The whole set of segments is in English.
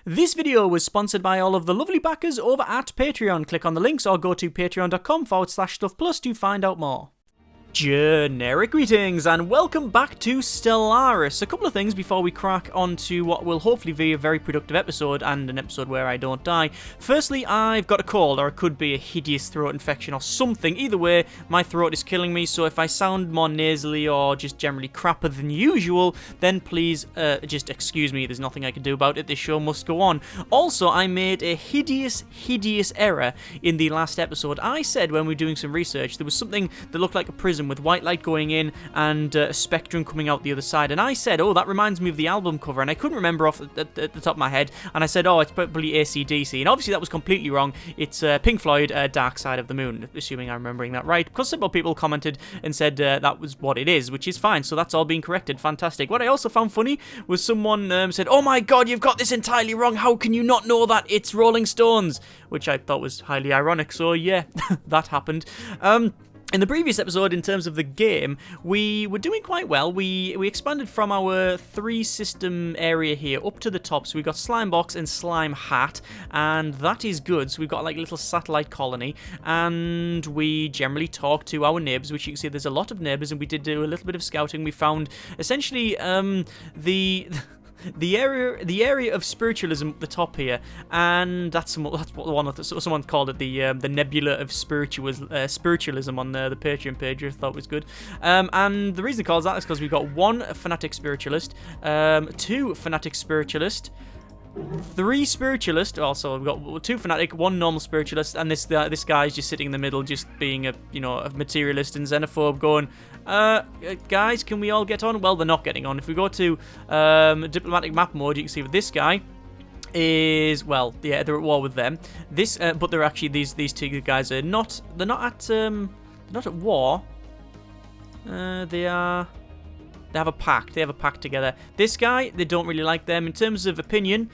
This video was sponsored by all of the lovely backers over at Patreon. Click on the links or go to patreon.com/stuffplus to find out more. Generic greetings and welcome back to Stellaris. A couple of things before we crack on to what will hopefully be a very productive episode and an episode where I don't die. Firstly, I've got a cold, or it could be a hideous throat infection or something. Either way, my throat is killing me, so if I sound more nasally or just generally crapper than usual, then please just excuse me. There's nothing I can do about it. This show must go on. Also, I made a hideous error in the last episode. I said when we were doing some research, there was something that looked like a prism with white light going in and a spectrum coming out the other side, and I said, oh, that reminds me of the album cover, and I couldn't remember off at the top of my head, and I said, oh, it's probably AC/DC, and obviously that was completely wrong. It's Pink Floyd, Dark Side of the Moon, assuming I'm remembering that right, because several people commented and said that was what it is, which is fine, so that's all being corrected. Fantastic. What I also found funny was someone said, oh my god, you've got this entirely wrong, how can you not know that? It's Rolling Stones, which I thought was highly ironic, so yeah, that happened. In the previous episode, in terms of the game, we were doing quite well. We expanded from our 3-system area here up to the top. So we got Slime Box and Slime Hat, and that is good. So we've got like a little satellite colony, and we generally talk to our neighbours, which you can see there's a lot of neighbours, and we did do a little bit of scouting. We found essentially the area of spiritualism at the top here, and that's what one someone called it, the nebula of spiritualism on the Patreon page. I thought was good, and the reason it calls that is because we've got 1 fanatic spiritualist, 2 fanatic spiritualist, 3 spiritualist. Also, we've got 2 fanatic, 1 normal spiritualist, and this guy's just sitting in the middle, just being a materialist and xenophobe, going, guys, can we all get on? Well, they're not getting on. If we go to diplomatic map mode, you can see with this guy is, well, yeah, they're at war with them. This, but they're actually these 2 guys are not. They're not at war. They have a pact. They have a pact together. This guy, they don't really like them. In terms of opinion,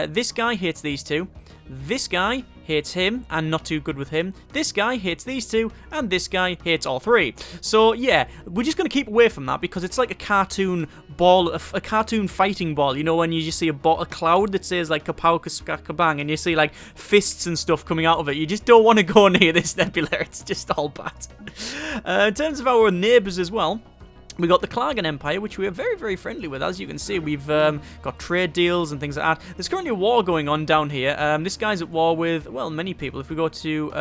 this guy hates these 2. This guy hates him and not too good with him. This guy hates these 2, and this guy hates all 3. So yeah, we're just going to keep away from that because it's like a cartoon ball, a cartoon fighting ball. You know, when you just see a cloud that says like kapow kabang, and you see like fists and stuff coming out of it. You just don't want to go near this nebula. It's just all bad. In terms of our neighbours as well, we got the Klagan Empire, which we are very, very friendly with. As you can see, we've got trade deals and things like that. There's currently a war going on down here. This guy's at war with, well, many people. If we go to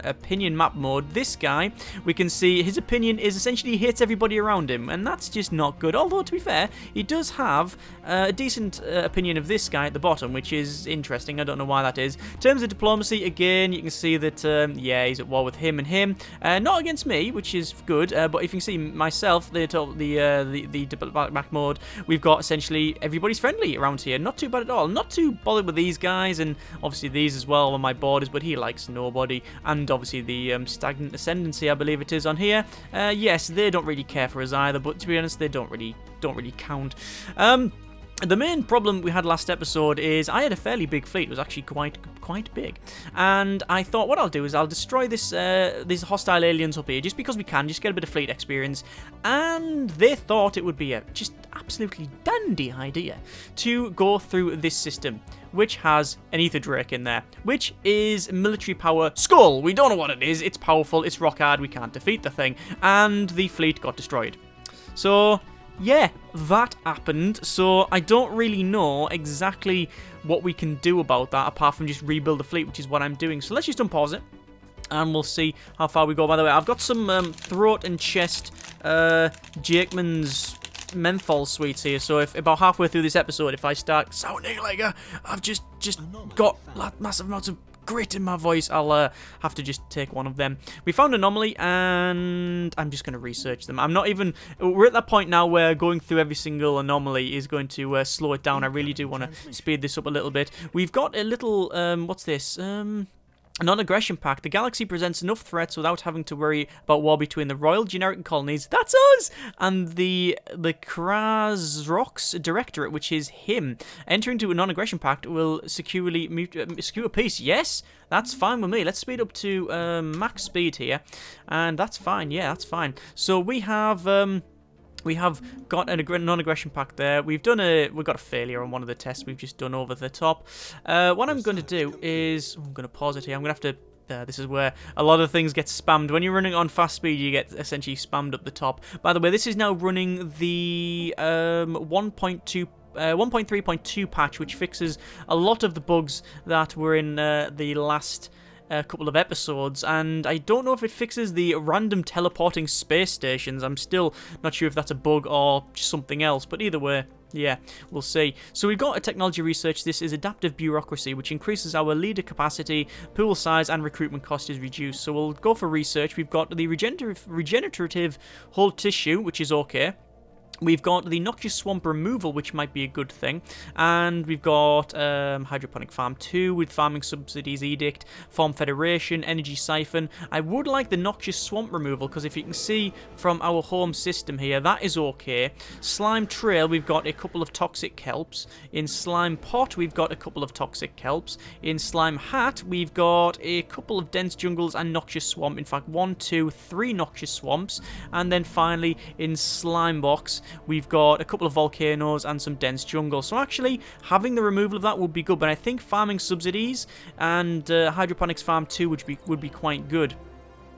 opinion map mode, this guy, we can see his opinion is essentially he hates everybody around him, and that's just not good. Although, to be fair, he does have a decent opinion of this guy at the bottom, which is interesting. I don't know why that is. In terms of diplomacy, again, you can see that, yeah, he's at war with him and him. Not against me, which is good, but if you can see myself, the diplomatic mode, we've got essentially everybody's friendly around here. Not too bad at all. Not too bothered with these guys, and obviously these as well on my borders, but he likes nobody. And obviously the stagnant ascendancy, I believe it is on here. Yes, they don't really care for us either, but to be honest, they don't really count. The main problem we had last episode is I had a fairly big fleet. It was actually quite big, and I thought what I'll do is I'll destroy these hostile aliens up here just because we can, just get a bit of fleet experience. And they thought it would be a just absolutely dandy idea to go through this system, which has an ether drake in there, which is military power skull. We don't know what it is. It's powerful. It's rock hard. We can't defeat the thing, and the fleet got destroyed. So yeah, that happened, so I don't really know exactly what we can do about that apart from just rebuild the fleet, which is what I'm doing. So let's just unpause it, and we'll see how far we go. By the way, I've got some throat and chest Jakeman's menthol sweets here, so if about halfway through this episode, if I start sounding like I've just got massive amounts of grit in my voice, I'll have to just take one of them. We found an anomaly, and I'm just going to research them. We're at that point now where going through every single anomaly is going to slow it down. I really do want to speed this up a little bit. We've got a little, what's this? A non-aggression pact. The galaxy presents enough threats without having to worry about war between the Royal Generic Colonies, that's us, and the Krasrox Directorate, which is him. Entering into a non-aggression pact will secure peace. Yes, that's fine with me. Let's speed up to max speed here, and that's fine. Yeah, that's fine. So we have We have got a non-aggression pact there. We've got a failure on one of the tests we've just done over the top. What I'm going to do is, I'm going to pause it here. I'm going to have to. This is where a lot of things get spammed. When you're running on fast speed, you get essentially spammed up the top. By the way, this is now running the 1.3.2 patch, which fixes a lot of the bugs that were in the last couple of episodes, and I don't know if it fixes the random teleporting space stations. I'm still not sure if that's a bug or just something else, but either way, yeah, we'll see. So we've got a technology research. This is adaptive bureaucracy, which increases our leader capacity, pool size, and recruitment cost is reduced. So we'll go for research. We've got the regenerative hull tissue, which is okay. We've got the noxious swamp removal, which might be a good thing. And we've got hydroponic farm 2 with farming subsidies edict, farm federation, energy siphon. I would like the noxious swamp removal, because if you can see from our home system here, that is okay. Slime trail, we've got a couple of toxic kelps. In slime pot, we've got a couple of toxic kelps. In slime hat, we've got a couple of dense jungles and noxious swamp. In fact, 1, 2, 3 noxious swamps. And then finally, in slime box, we've got a couple of volcanoes and some dense jungle. So actually, having the removal of that would be good. But I think farming subsidies and hydroponics farm 2 would be quite good.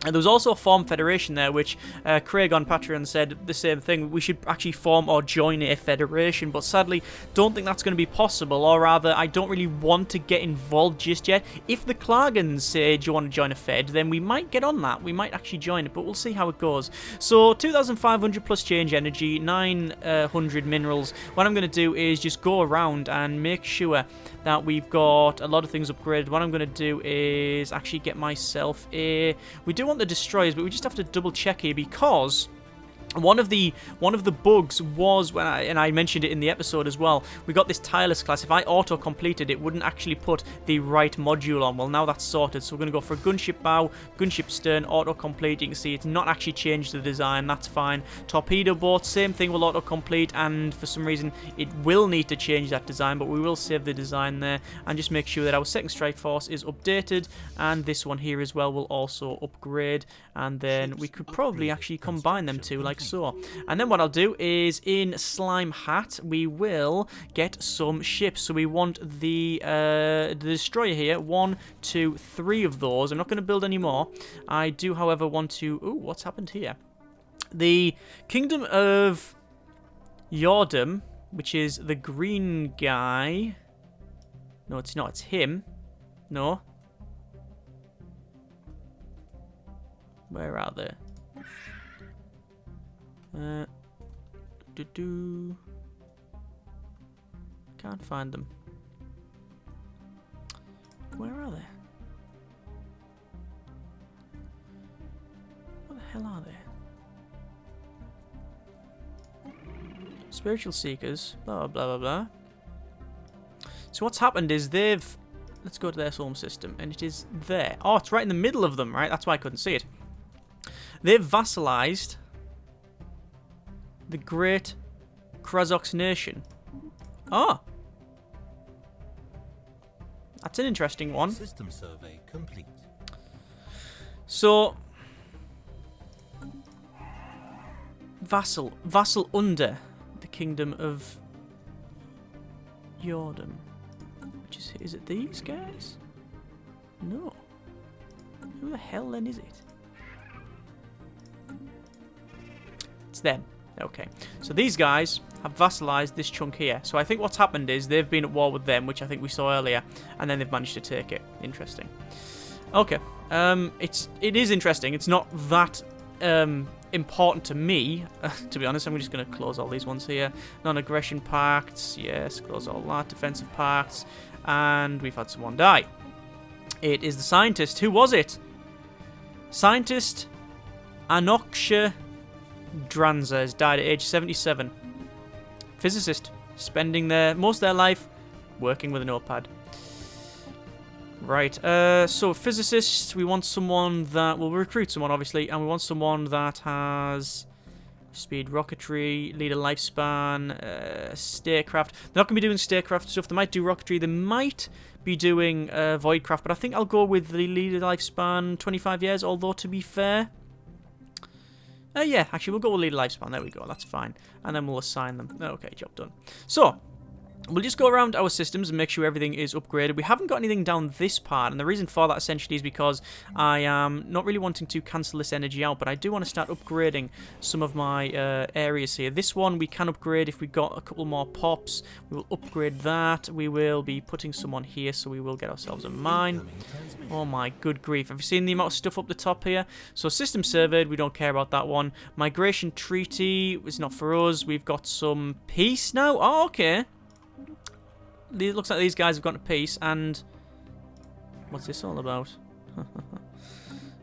And there was also a farm federation there, which Craig on Patreon said the same thing. We should actually form or join a federation, but sadly, don't think that's going to be possible. Or rather, I don't really want to get involved just yet. If the Klargans say, do you want to join a fed, then we might get on that. We might actually join it, but we'll see how it goes. So, 2,500 plus change energy, 900 minerals. What I'm going to do is just go around and make sure that we've got a lot of things upgraded. What I'm going to do is actually get myself a... We do want the destroyers, but we just have to double check here, because one of the bugs was when I mentioned it in the episode as well. We got this tireless class. If I auto completed, it wouldn't actually put the right module on. Well, now that's sorted, so we're going to go for a gunship bow, gunship stern, auto complete. You can see it's not actually changed the design. That's fine. Torpedo boat, same thing, will auto complete, and for some reason it will need to change that design, but we will save the design there and just make sure that our second strike force is updated, and this one here as well will also upgrade, and then we could probably actually combine them two like so. And then what I'll do is in slime hat we will get some ships. So we want the destroyer here, 1, 2, 3 of those. I'm not going to build any more. I do, however, want to... Ooh, what's happened here? The Kingdom of Yordam, which is the green guy. No, it's not. It's him. No. Where are they? Can't find them. Where are they? What the hell are they? Spiritual seekers. Blah blah blah blah. So what's happened is they've... Let's go to their home system, and it is there. Oh, it's right in the middle of them, right? That's why I couldn't see it. They've vassalized the Great Krazox Nation. Ah! That's an interesting one. System survey complete. So... Vassal under the Kingdom of Yordam. Which is it these guys? No. Who the hell then is it? It's them. Okay, so these guys have vassalized this chunk here. So I think what's happened is they've been at war with them, which I think we saw earlier, and then they've managed to take it. Interesting. Okay, it is interesting. It's not that important to me, to be honest. I'm just going to close all these ones here. Non-aggression pacts, yes, close all that. Defensive pacts, and we've had someone die. It is the scientist. Who was it? Scientist Anoksha Dranza has died at age 77. Physicist, spending most of their life working with a notepad. Right, so physicists, we want someone that will recruit someone, obviously, and we want someone that has speed, rocketry, leader lifespan, statecraft. They're not going to be doing statecraft stuff. They might do rocketry. They might be doing voidcraft, but I think I'll go with the leader lifespan, 25 years, although to be fair... Yeah, actually, we'll go with lead lifespan. There we go. That's fine. And then we'll assign them. Okay, job done. So, we'll just go around our systems and make sure everything is upgraded. We haven't got anything down this part, and the reason for that essentially is because I am not really wanting to cancel this energy out, but I do want to start upgrading some of my areas here. This one we can upgrade if we got a couple more pops. We will upgrade that. We will be putting some on here, so we will get ourselves a mine. Oh my good grief. Have you seen the amount of stuff up the top here? So system surveyed, we don't care about that one. Migration treaty is not for us. We've got some peace now. Oh, okay. It looks like these guys have gone to peace, and what's this all about?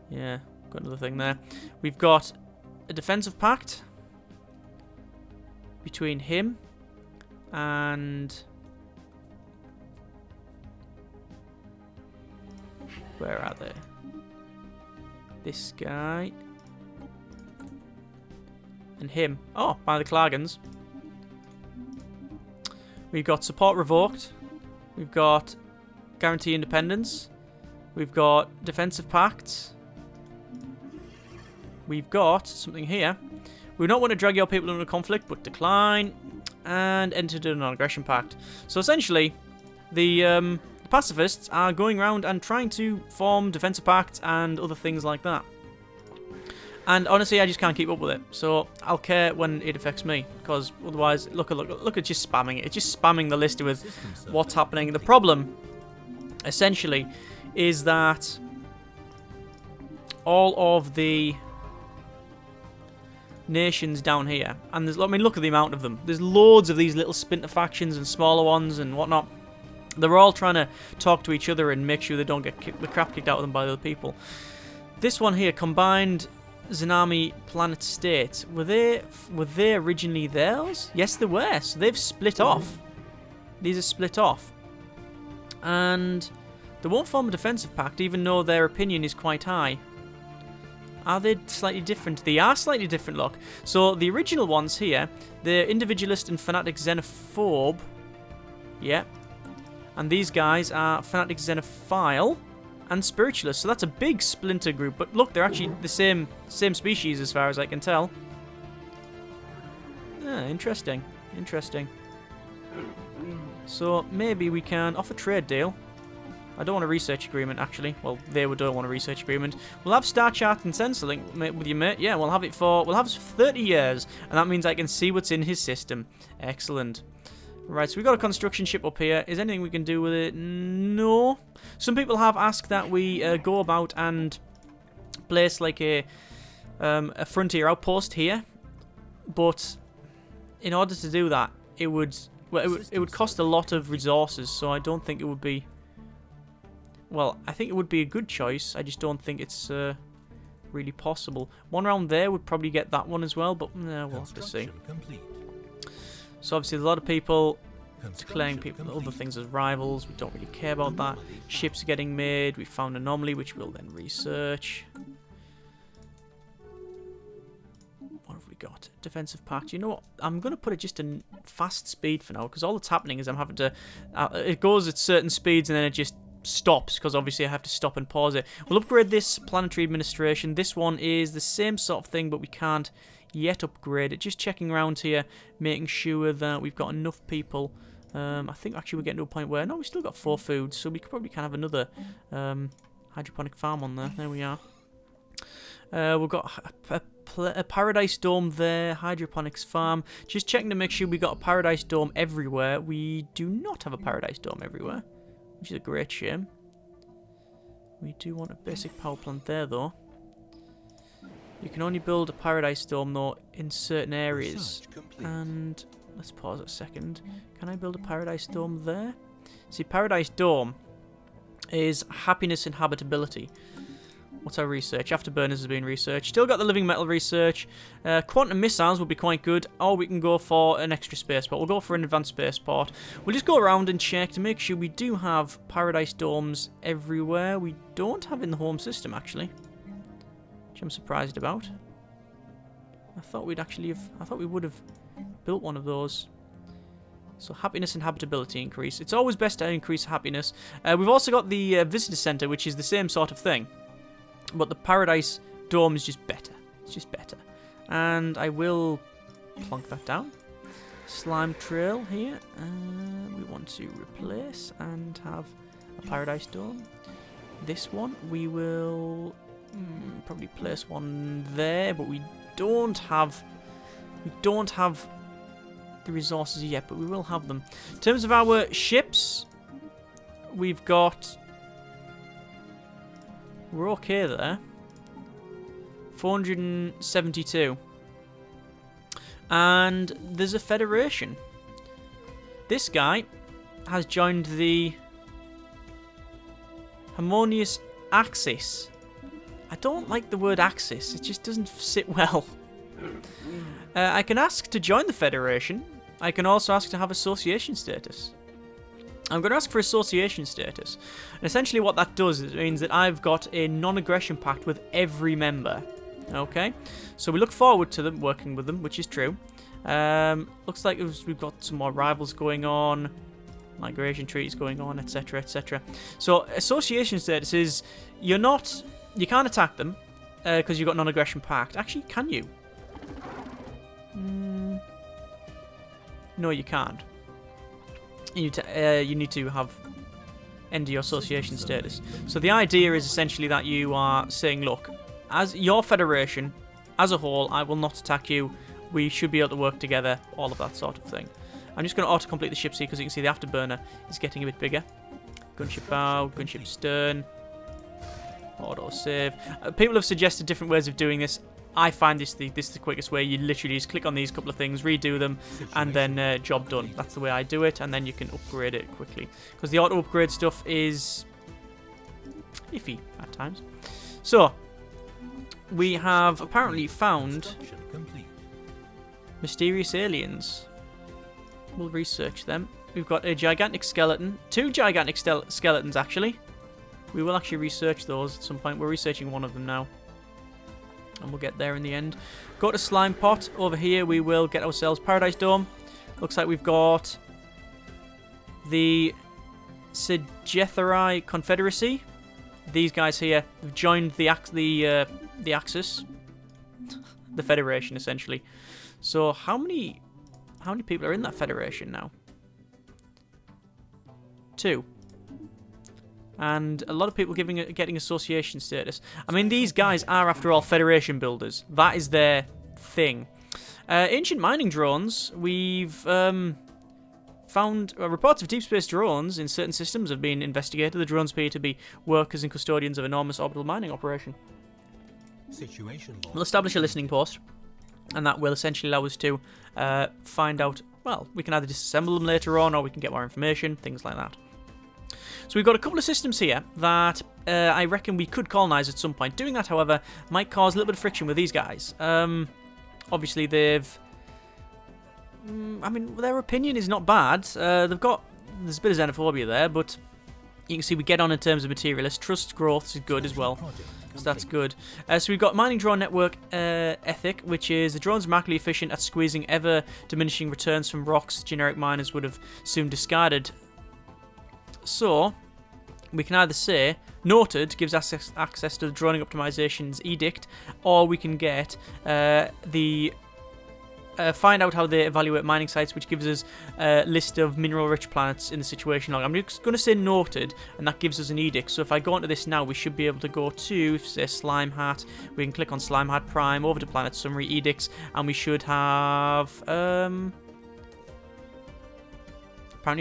Yeah, got another thing there. We've got a defensive pact between him and where are they? This guy and him. Oh, by the Clargans. We've got support revoked. We've got guarantee independence. We've got defensive pacts. We've got something here. We don't want to drag your people into conflict, but decline and enter into a non-aggression pact. So essentially, the pacifists are going around and trying to form defensive pacts and other things like that. And honestly, I just can't keep up with it. So I'll care when it affects me, because otherwise, look at just spamming it. It's just spamming the list with what's happening. The problem, essentially, is that all of the nations down here, and there's, I mean, look at the amount of them. There's loads of these little splinter factions and smaller ones and whatnot. They're all trying to talk to each other and make sure they don't get the crap kicked out of them by other people. This one here, combined Zanami Planet State, were they originally theirs? Yes, they were. So they've split off. These are split off, and they won't form a defensive pact, even though their opinion is quite high. Are they slightly different? They are slightly different. Look, so the original ones here, they're individualist and fanatic xenophobe. Yeah, and these guys are fanatic xenophile and spiritualist, so that's a big splinter group. But look, they're actually the same species as far as I can tell. Interesting. So maybe we can offer trade deal. I don't want a research agreement, actually. Well, they don't want a research agreement. We'll have Star Chart and Sensor Link with you, mate. Yeah, we'll have it for 30 years, and that means I can see what's in his system. Excellent. Right, so we've got a construction ship up here. Is anything we can do with it? No. Some people have asked that we go about and place like a frontier outpost here, but in order to do that, it would cost a lot of resources. So I don't think it would be. Well, I think it would be a good choice. I just don't think it's really possible. One round there would probably get that one as well, but we'll have to see. So obviously, there's a lot of people declaring other things as rivals. We don't really care about that. Ships are getting made. We found an anomaly, which we'll then research. What have we got? Defensive pact. You know what? I'm going to put it just in fast speed for now, because all that's happening is I'm having to... it goes at certain speeds, and then it just stops, because obviously I have to stop and pause it. We'll upgrade this planetary administration. This one is the same sort of thing, but we can't yet upgrade it. Just checking around here, making sure that we've got enough people. I think actually we're getting to a point where no, we've still got 4 foods, so we probably can have another hydroponic farm on there. There we are. We've got a paradise dome there, hydroponics farm. Just checking to make sure we got a paradise dome everywhere. We do not have a paradise dome everywhere, which is a great shame. We do want a basic power plant there, though. You can only build a paradise dome, though, in certain areas. And let's pause a second. Can I build a paradise dome there? See, paradise dome is happiness and habitability. What's our research? Afterburners has been researched. Still got the living metal research. Quantum missiles would be quite good. Or we can go for an extra spaceport. We'll go for an advanced spaceport. We'll just go around and check to make sure we do have paradise domes everywhere. We don't have in the home system, actually, which I'm surprised about. I thought we'd actually have... I thought we would have built one of those. So happiness and habitability increase. It's always best to increase happiness. We've also got the visitor center, which is the same sort of thing, but the paradise dome is just better. It's just better. And I will plonk that down. Slime trail here. We want to replace and have a paradise dome. This one we will probably place one there, but we don't have the resources yet, but we will have them. In terms of our ships, we've got, we're okay there. 472. And there's a federation. This guy has joined the harmonious axis. I don't like the word axis. It just doesn't sit well. I can ask to join the federation. I can also ask to have association status. I'm going to ask for association status. And essentially what that does is it means that I've got a non-aggression pact with every member. Okay? So we look forward to them working with them, which is true. Looks like we've got some more rivals going on. Migration treaties going on, etc, etc. So association status is you can't attack them because you've got non-aggression pact. Actually, can you? No, you can't. You need to have end your association status. So the idea is essentially that you are saying, look, as your federation as a whole, I will not attack you. We should be able to work together. All of that sort of thing. I'm just going to auto-complete the ships here because you can see the afterburner is getting a bit bigger. Gunship bow, gunship stern. Auto-save. People have suggested different ways of doing this. I find this the quickest way. You literally just click on these couple of things, redo them, and then job done. That's the way I do it, and then you can upgrade it quickly. Because the auto-upgrade stuff is iffy at times. So, we have apparently found mysterious aliens. We'll research them. We've got a gigantic skeleton. 2 gigantic skeletons, actually. We will actually research those at some point. We're researching one of them now. And we'll get there in the end. Go to Slime Pot. Over here we will get ourselves Paradise Dome. Looks like we've got the Segethari Confederacy. These guys here have joined the Axis. The Federation, essentially. So how many people are in that Federation now? 2. And a lot of people getting association status. I mean, these guys are, after all, Federation builders. That is their thing. Ancient mining drones. We've found reports of deep space drones in certain systems have been investigated. The drones appear to be workers and custodians of enormous orbital mining operation. We'll establish a listening post, and that will essentially allow us to find out. Well, we can either disassemble them later on, or we can get more information, things like that. So we've got a couple of systems here that I reckon we could colonize at some point. Doing that, however, might cause a little bit of friction with these guys. Obviously, they've... I mean, their opinion is not bad. There's a bit of xenophobia there, but you can see we get on in terms of materialist. Trust growth is good as well. So that's good. So we've got mining drone network ethic, which is the drones are remarkably efficient at squeezing ever-diminishing returns from rocks generic miners would have soon discarded. So, we can either say, noted gives us access to the droning optimizations edict, or we can get find out how they evaluate mining sites, which gives us a list of mineral-rich planets in the situation log. I'm just going to say noted, and that gives us an edict. So if I go into this now, we should be able to go to, say, Slime Hat. We can click on Slime Hat Prime, over to Planet Summary Edicts, and we should have... apparently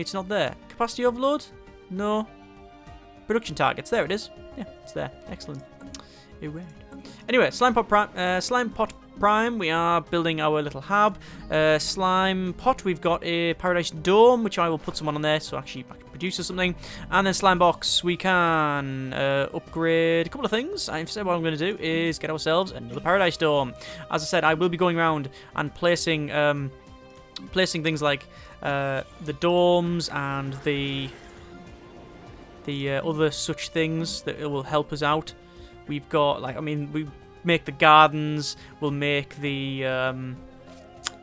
it's not there. Capacity overload? No. Production targets. There it is. Yeah, it's there. Excellent. Anyway, Slime Pot Prime, we are building our little hub. Slime Pot, we've got a Paradise Dome, which I will put someone on there so actually I can produce something. And then Slime Box, we can upgrade a couple of things. Instead, what I'm going to do is get ourselves another Paradise Dome. As I said, I will be going around and placing things like the domes and the other such things that will help us out. We've got, like, I mean, we make the gardens, we'll make the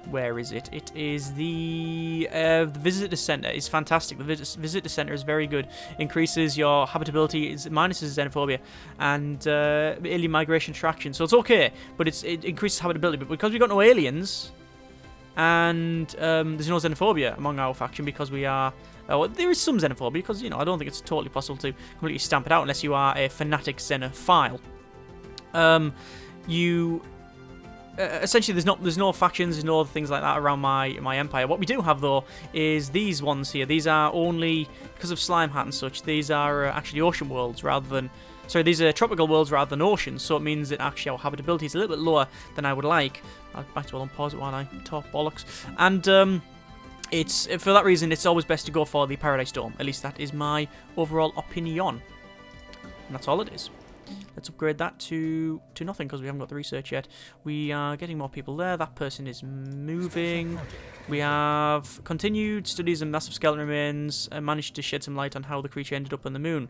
Where is it? It is the visitor center. It's fantastic. The visitor center is very good. Increases your habitability. It minuses xenophobia and alien migration attraction. So it's okay, but it increases habitability. But because we've got no aliens and there's no xenophobia among our faction because we are. Well, there is some xenophobia because I don't think it's totally possible to completely stamp it out unless you are a fanatic xenophile. Essentially, there's no factions, there's no other things like that around my empire. What we do have though is these ones here. These are only because of Slime Hat and such. These are actually ocean worlds rather than. Sorry, these are tropical worlds rather than oceans. So it means that actually our habitability is a little bit lower than I would like. I might as well unpause it while I talk bollocks. And it's for that reason it's always best to go for the Paradise Dome. At least that is my overall opinion. And that's all it is. Let's upgrade that to nothing because we haven't got the research yet. We are getting more people there. That person is moving. We have continued studies of massive skeleton remains and managed to shed some light on how the creature ended up on the moon.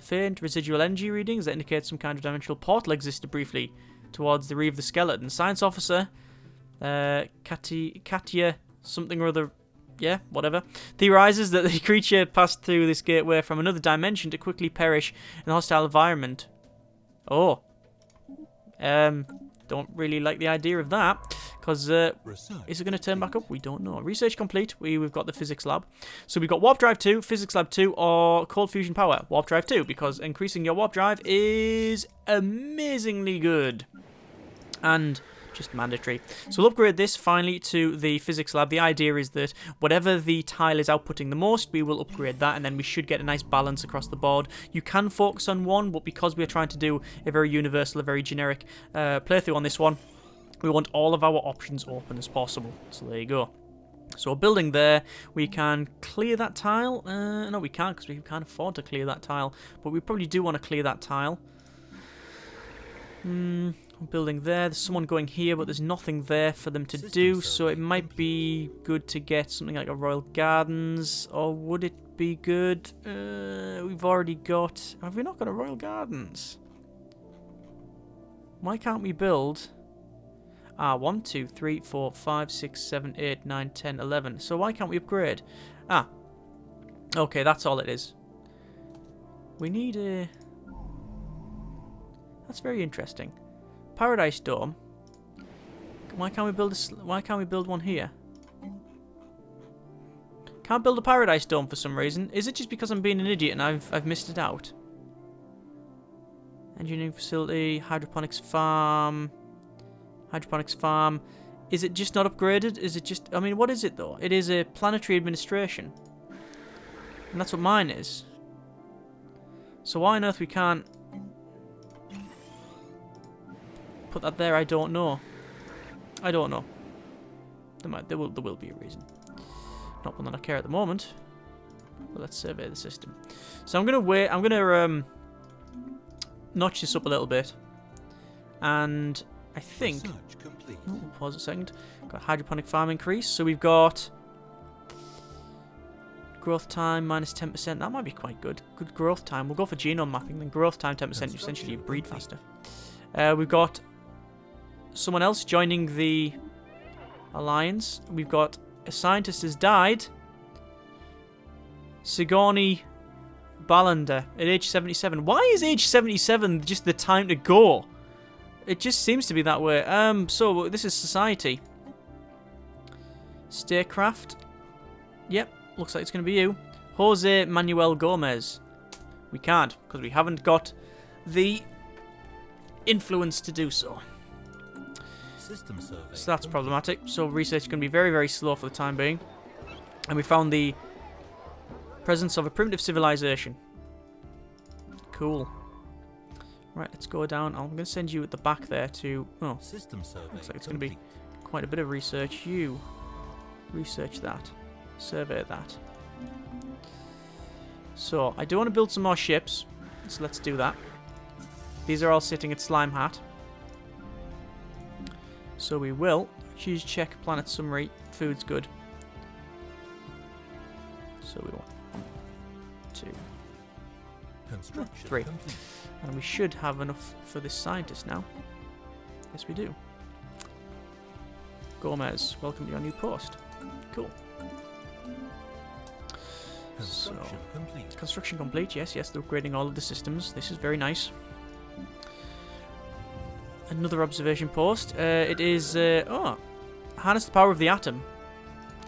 Faint residual energy readings that indicate some kind of dimensional portal existed briefly towards the reef of the skeleton. Science officer, Katya something or other. Yeah, whatever. Theorizes that the creature passed through this gateway from another dimension to quickly perish in a hostile environment. Oh. Don't really like the idea of that. Because, is it going to turn back up? We don't know. Research complete. We've got the physics lab. So we've got Warp Drive 2, Physics Lab 2, or Cold Fusion Power. Warp Drive 2, because increasing your Warp Drive is amazingly good. And just mandatory. So we'll upgrade this finally to the physics lab. The idea is that whatever the tile is outputting the most, we will upgrade that, and then we should get a nice balance across the board. You can focus on one, but because we're trying to do a very universal, a very generic playthrough on this one, we want all of our options open as possible. So there you go. So we're building there. We can clear that tile. No, we can't because we can't afford to clear that tile, but we probably do want to clear that tile. Building there. There's someone going here, but there's nothing there for them to do, so it might be good to get something like a Royal Gardens, or would it be good? We've already got. Have we not got a Royal Gardens? Why can't we build? 1, 2, 3, 4, 5, 6, 7, 8, 9, 10, 11. So why can't we upgrade? Okay, that's all it is. We need a. That's very interesting. Paradise Dome. Why can't we build why can't we build one here? Can't build a Paradise Dome for some reason. Is it just because I'm being an idiot and I've missed it out? Engineering facility, hydroponics farm. Hydroponics farm. Is it just not upgraded? Is it just? I mean, what is it though? It is a planetary administration, and that's what mine is. So why on earth we can't put that there? I don't know. I don't know. There will be a reason. Not one that I care at the moment. But let's survey the system. So I'm gonna wait. I'm gonna notch this up a little bit, and I think. Oh, pause a second. Got hydroponic farm increase. So we've got growth time minus 10%. That might be quite good. Good growth time. We'll go for genome mapping. Then growth time 10%. Essentially, you breed faster. We've got someone else joining the alliance. We've got a scientist has died. Sigourney Ballender at age 77. Why is age 77 just the time to go? It just seems to be that way. So this is society. Staycraft. Yep, looks like it's going to be you. Jose Manuel Gomez. We can't because we haven't got the influence to do so. System survey. So that's problematic. So research is going to be very, very slow for the time being. And we found the presence of a primitive civilization. Cool. Right, let's go down. I'm going to send you at the back there to... Oh, System survey. looks like it's going to be quite a bit of research. You research that. Survey that. So, I do want to build some more ships. So let's do that. These are all sitting at Slime Hat. So we will. Choose check planet summary. Food's good. So we want 1, 2, Construction 3. complete. And we should have enough for this scientist now. Yes, we do. Gomez, welcome to your new post. Cool. Construction complete. Construction complete, yes, they're upgrading all of the systems. This is very nice. Another observation post. It is, harness the power of the atom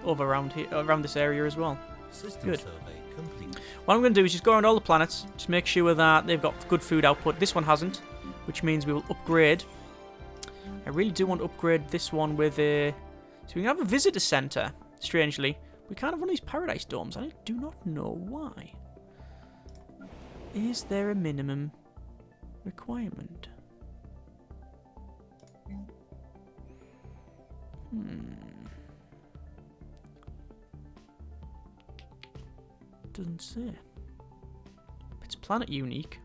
over around here, around this area as well. System Good. survey complete. What I'm going to do is just go around all the planets, just make sure that they've got good food output. This one hasn't, which means we will upgrade. I really do want to upgrade this one with a... So we can have a visitor centre, strangely. We can't have one of these paradise domes. I do not know why. Is there a minimum requirement? Doesn't say. It's planet unique.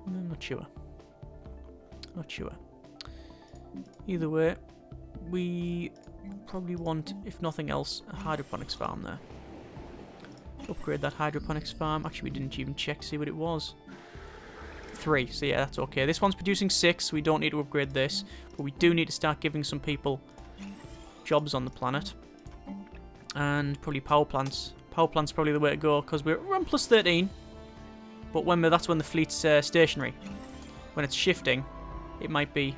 I'm not sure. Not sure. Either way, we probably want, if nothing else, a hydroponics farm there. Upgrade that hydroponics farm. Actually, we didn't even check to see what it was. 3, so yeah, that's okay. This one's producing 6, so we don't need to upgrade this. But we do need to start giving some people jobs on the planet. And probably power plants. Power plants probably the way to go, because we're around plus 13. But when that's when the fleet's stationary. When it's shifting, it might be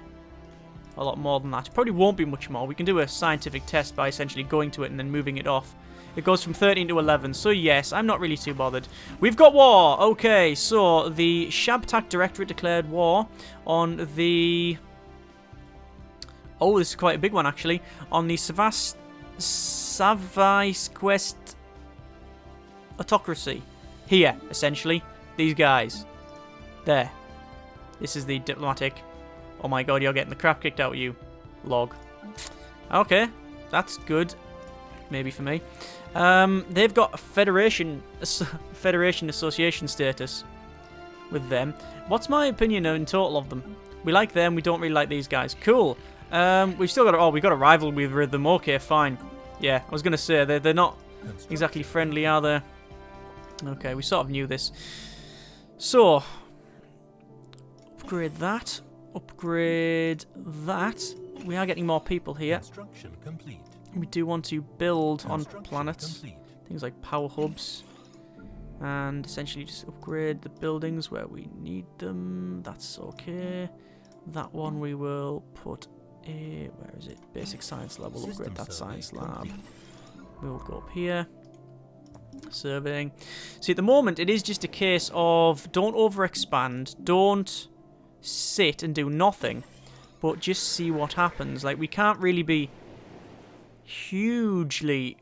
a lot more than that. It probably won't be much more. We can do a scientific test by essentially going to it and then moving it off. It goes from 13 to 11, so yes, I'm not really too bothered. We've got war! Okay, so the Shabtak Directorate declared war on the... Oh, this is quite a big one, actually. On the Savvaisquest autocracy. Here, essentially. These guys. There. This is the diplomatic. Oh my god, you're getting the crap kicked out of you. Log. Okay, that's good. Maybe for me. They've got a federation association status with them. What's my opinion in total of them? We like them, we don't really like these guys. Cool. We've still got we've got a rivalry with them. Okay, fine. Yeah, I was gonna say they're not exactly friendly, are they? Okay, we sort of knew this. So upgrade that. Upgrade that. We are getting more people here. Construction complete. We do want to build on planets. Complete. Things like power hubs. And essentially just upgrade the buildings where we need them. That's okay. That one we will put a... Where is it? Basic science lab. We'll upgrade that science lab. We'll go up here. Surveying. See, at the moment, it is just a case of don't overexpand. Don't sit and do nothing. But just see what happens. Like, we can't really be hugely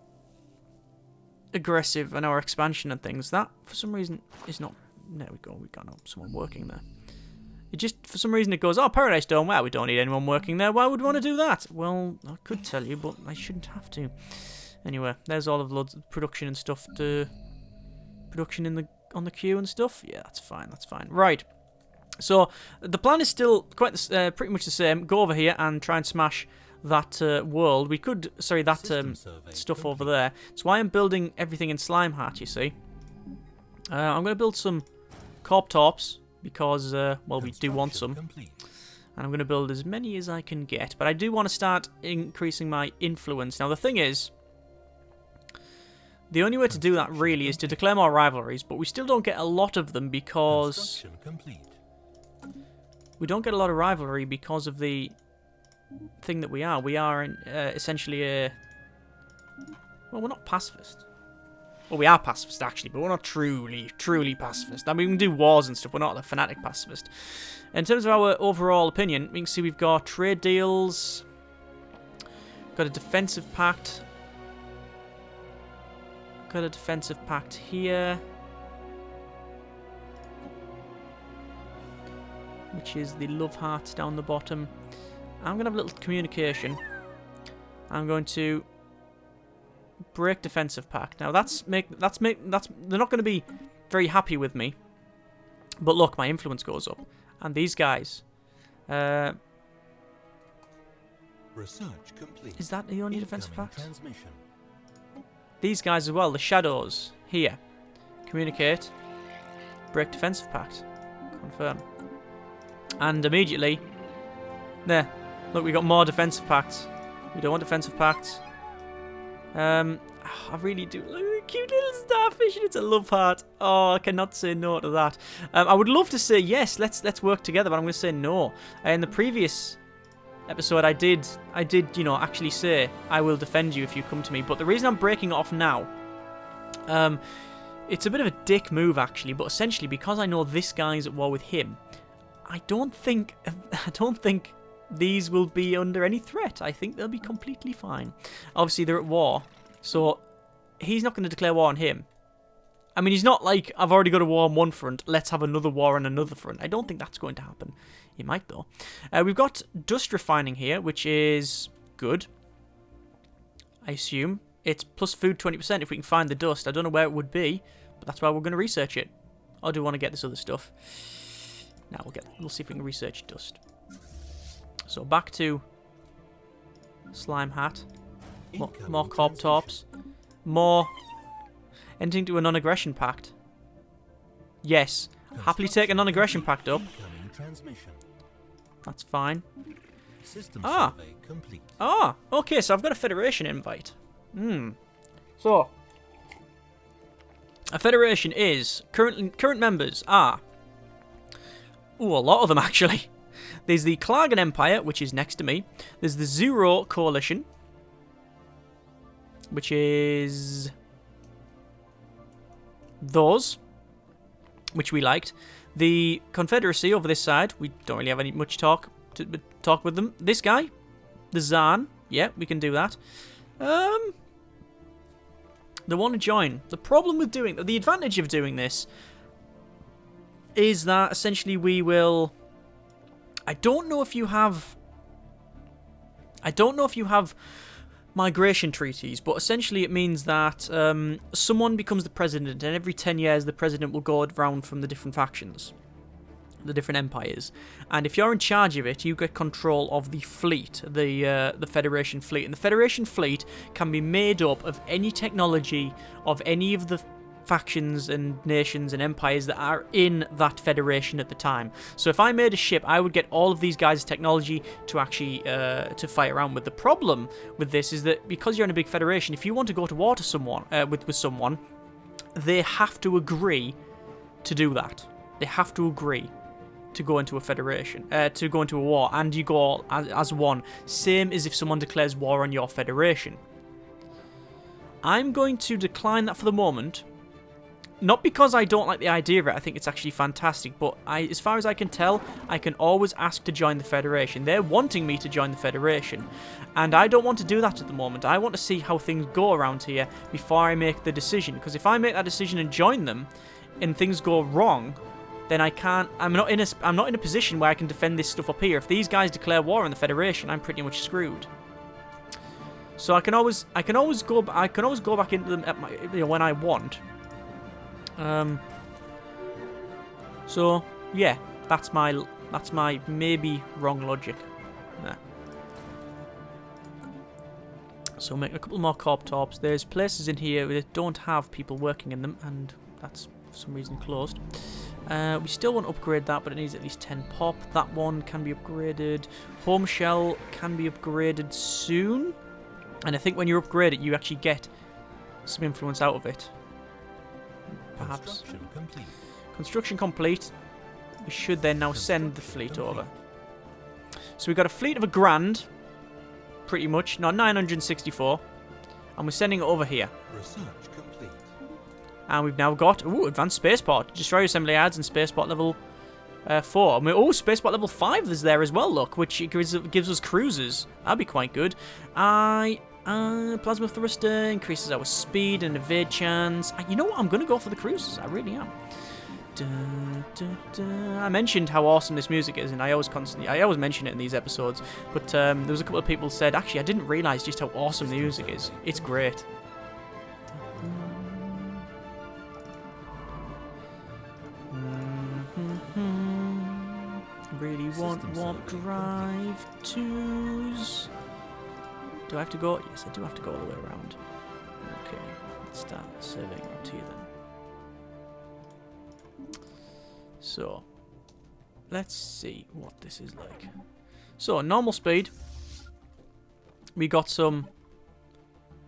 aggressive in our expansion and things. That, for some reason, is not... There we go. We got someone working there. It just, for some reason, it goes, oh, Paradise Dome. Well, we don't need anyone working there. Why would we want to do that? Well, I could tell you, but I shouldn't have to. Anyway, there's all of loads of production and stuff to... Production in on the queue and stuff. Yeah, that's fine. That's fine. Right. So, the plan is still quite pretty much the same. Go over here and try and smash that world. We could... Sorry, that stuff over there. That's why I'm building everything in Slime Hat, you see. I'm going to build some Corp Torps, because, well, we do want some. And I'm going to build as many as I can get. But I do want to start increasing my influence. Now, the thing is... The only way to do that, really, is to declare more rivalries, but we still don't get a lot of them because... We don't get a lot of rivalry because of the thing that we are. We are essentially a... Well, we're not pacifist. Well, we are pacifist, actually, but we're not truly pacifist. I mean, we can do wars and stuff. We're not a fanatic pacifist. In terms of our overall opinion, we can see we've got trade deals, got a defensive pact, got a defensive pact here, which is the love hearts down the bottom. I'm going to have a little communication. I'm going to break defensive pact. Now that's they're not going to be very happy with me. But look, my influence goes up, and these guys. Research complete. Is that the only defensive pact? Transmission. These guys as well, the shadows here. Communicate. Break defensive pact. Confirm. And immediately, there. Look, we got more defensive pacts. We don't want defensive pacts. I really do. Look at the cute little starfish, and it's a love heart. Oh, I cannot say no to that. I would love to say yes. Let's work together, but I'm going to say no. In the previous episode, I did, you know, actually say I will defend you if you come to me. But the reason I'm breaking it off now, it's a bit of a dick move actually. But essentially, because I know this guy's at war with him, I don't think these will be under any threat. I think they'll be completely fine. Obviously, they're at war, so he's not going to declare war on him. I mean, he's not like, I've already got a war on one front, let's have another war on another front. I don't think that's going to happen. It might, though. We've got dust refining here, which is good. I assume. It's plus food 20% if we can find the dust. I don't know where it would be, but that's why we're going to research it. Or do we want to get this other stuff? Now we'll see if we can research dust. So back to slime hat. More corp torps. More entering to a non-aggression pact. Yes. Happily take a non-aggression pact up. That's fine. Okay, so I've got a Federation invite. So a Federation is current members are a lot of them actually. There's the Klargan Empire, which is next to me. There's the Zero Coalition, which is those, which we liked. The Confederacy over this side, we don't really have any much talk with them. This guy, the Zan, yeah, we can do that. They want to join. The problem with the advantage of doing this is that essentially we will. I don't know if you have migration treaties, but essentially it means that someone becomes the president, and every 10 years the president will go around from the different factions, the different empires. And if you're in charge of it, you get control of the fleet, the Federation fleet. And the Federation fleet can be made up of any technology of any of the factions and nations and empires that are in that federation at the time. So if I made a ship, I would get all of these guys' technology to actually to fight around with. The problem with this is that because you're in a big federation, if you want to go to war to someone with someone, they have to agree to do that. They have to agree to go into a federation, to go into a war, and you go as one. Same as if someone declares war on your federation. I'm going to decline that for the moment. Not because I don't like the idea of it, I think it's actually fantastic, but as far as I can tell, I can always ask to join the Federation. They're wanting me to join the Federation, and I don't want to do that at the moment. I want to see how things go around here before I make the decision, because if I make that decision and join them, and things go wrong, then I can't. I'm not in a position where I can defend this stuff up here. If these guys declare war on the Federation, I'm pretty much screwed. So I can always go back into them at when I want. So yeah, that's my maybe wrong logic. Nah. So make a couple more corp torps. There's places in here that don't have people working in them, and that's for some reason closed. We still want to upgrade that, but it needs at least 10 pop. That one can be upgraded. Home shell can be upgraded soon, and I think when you upgrade it, you actually get some influence out of it. Perhaps. Construction complete. We should then now send the fleet over. So we've got a fleet of 1,000,000, pretty much. No, 964. And we're sending it over here. Research complete. And we've now got, advanced spaceport. Destroyer assembly adds and spaceport level 4. And spaceport level 5 is there as well, look, which gives us cruisers. That'd be quite good. Plasma thruster increases our speed and evade chance. You know what? I'm going to go for the cruisers. I really am. I mentioned how awesome this music is, and I always mention it in these episodes. But there was a couple of people who said, actually, I didn't realise just how awesome the music is. It's great. Really want warp drive 2s. Do I have to go? Yes, I do have to go all the way around. Okay, let's start surveying around here then. So, let's see what this is like. So, normal speed. We got some...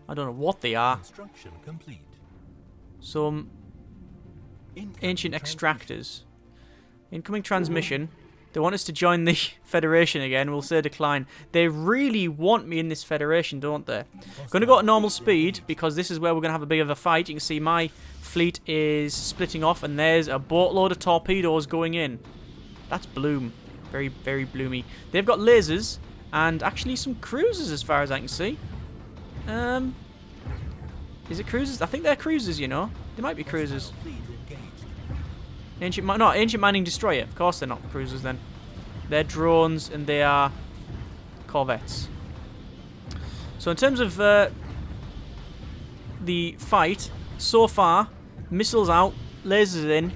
I don't know what they are. Construction complete. Some ancient extractors. Incoming transmission. They want us to join the Federation again. We'll say decline. They really want me in this Federation, don't they? Going to go at normal speed because this is where we're going to have a bit of a fight. You can see my fleet is splitting off and there's a boatload of torpedoes going in. That's bloom. Very, very bloomy. They've got lasers and actually some cruisers as far as I can see. Is it cruisers? I think they're cruisers, you know. They might be cruisers. Ancient mining destroyer. Of course they're not cruisers then. They're drones and they are corvettes. So in terms of the fight, so far, missiles out, lasers in.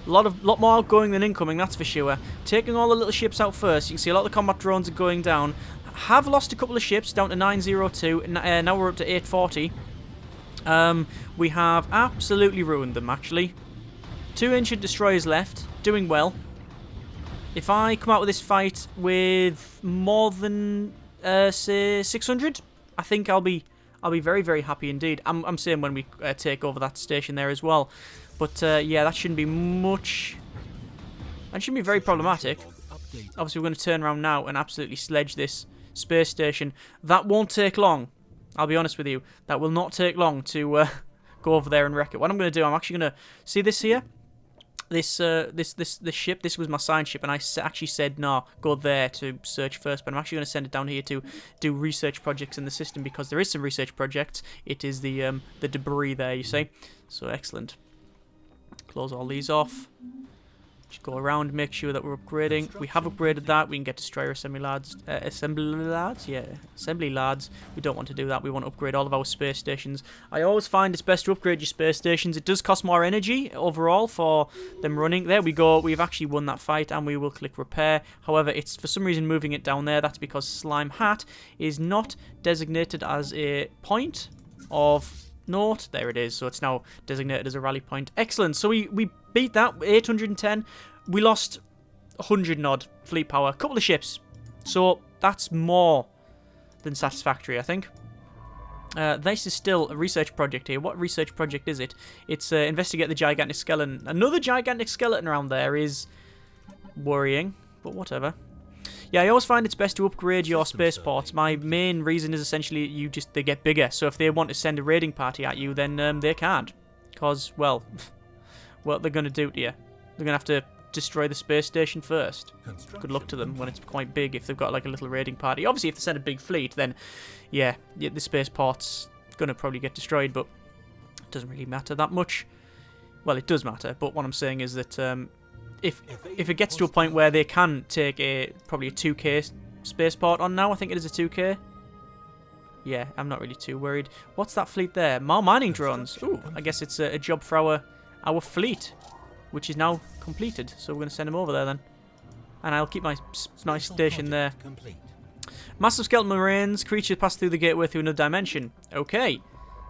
A lot more outgoing than incoming, that's for sure. Taking all the little ships out first. You can see a lot of the combat drones are going down. Have lost a couple of ships down to 902. Now we're up to 840. We have absolutely ruined them, actually. 2 ancient destroyers left, doing well. If I come out with this fight with more than say 600, I think I'll be very, very happy indeed. I'm saying when we take over that station there as well. But yeah, that shouldn't be much. That shouldn't be very problematic. Obviously, we're going to turn around now and absolutely sledge this space station. That won't take long. I'll be honest with you. That will not take long to go over there and wreck it. What I'm going to do, I'm actually going to see this here. This ship, this was my science ship, and I actually said, no, go there to search first, but I'm actually going to send it down here to do research projects in the system, because there is some research projects. It is the debris there, you see. So, excellent. Close all these off. Just go around, make sure that we're upgrading. We have upgraded that. We can get destroyer assembly lads. Yeah, assembly lads. We don't want to do that. We want to upgrade all of our space stations. I always find it's best to upgrade your space stations. It does cost more energy overall for them running. There we go. We've actually won that fight, and we will click repair. However, it's for some reason moving it down there. That's because Slime Hat is not designated as a point of note. There it is. So it's now designated as a rally point. Excellent. So we beat that. 810. We lost 100 odd fleet power. A couple of ships. So that's more than satisfactory, I think. This is still a research project here. What research project is it? It's investigate the gigantic skeleton. Another gigantic skeleton around there is worrying, but whatever. Yeah, I always find it's best to upgrade your spaceports. My main reason is essentially they get bigger. So if they want to send a raiding party at you, then they can't. Because, well, what they're going to do to you? They're going to have to destroy the space station first. Good luck to them when it's quite big, if they've got like a little raiding party. Obviously, if they send a big fleet, then, yeah the spaceport's going to probably get destroyed, but it doesn't really matter that much. Well, it does matter, but what I'm saying is that if it gets to a point where they can take probably a 2K spaceport on now, I think it is a 2K. Yeah, I'm not really too worried. What's that fleet there? More mining drones. Ooh, I guess it's a job for our fleet, which is now completed. So we're going to send them over there then. And I'll keep my nice station there. Massive skeleton marines. Creatures pass through the gateway through another dimension. Okay.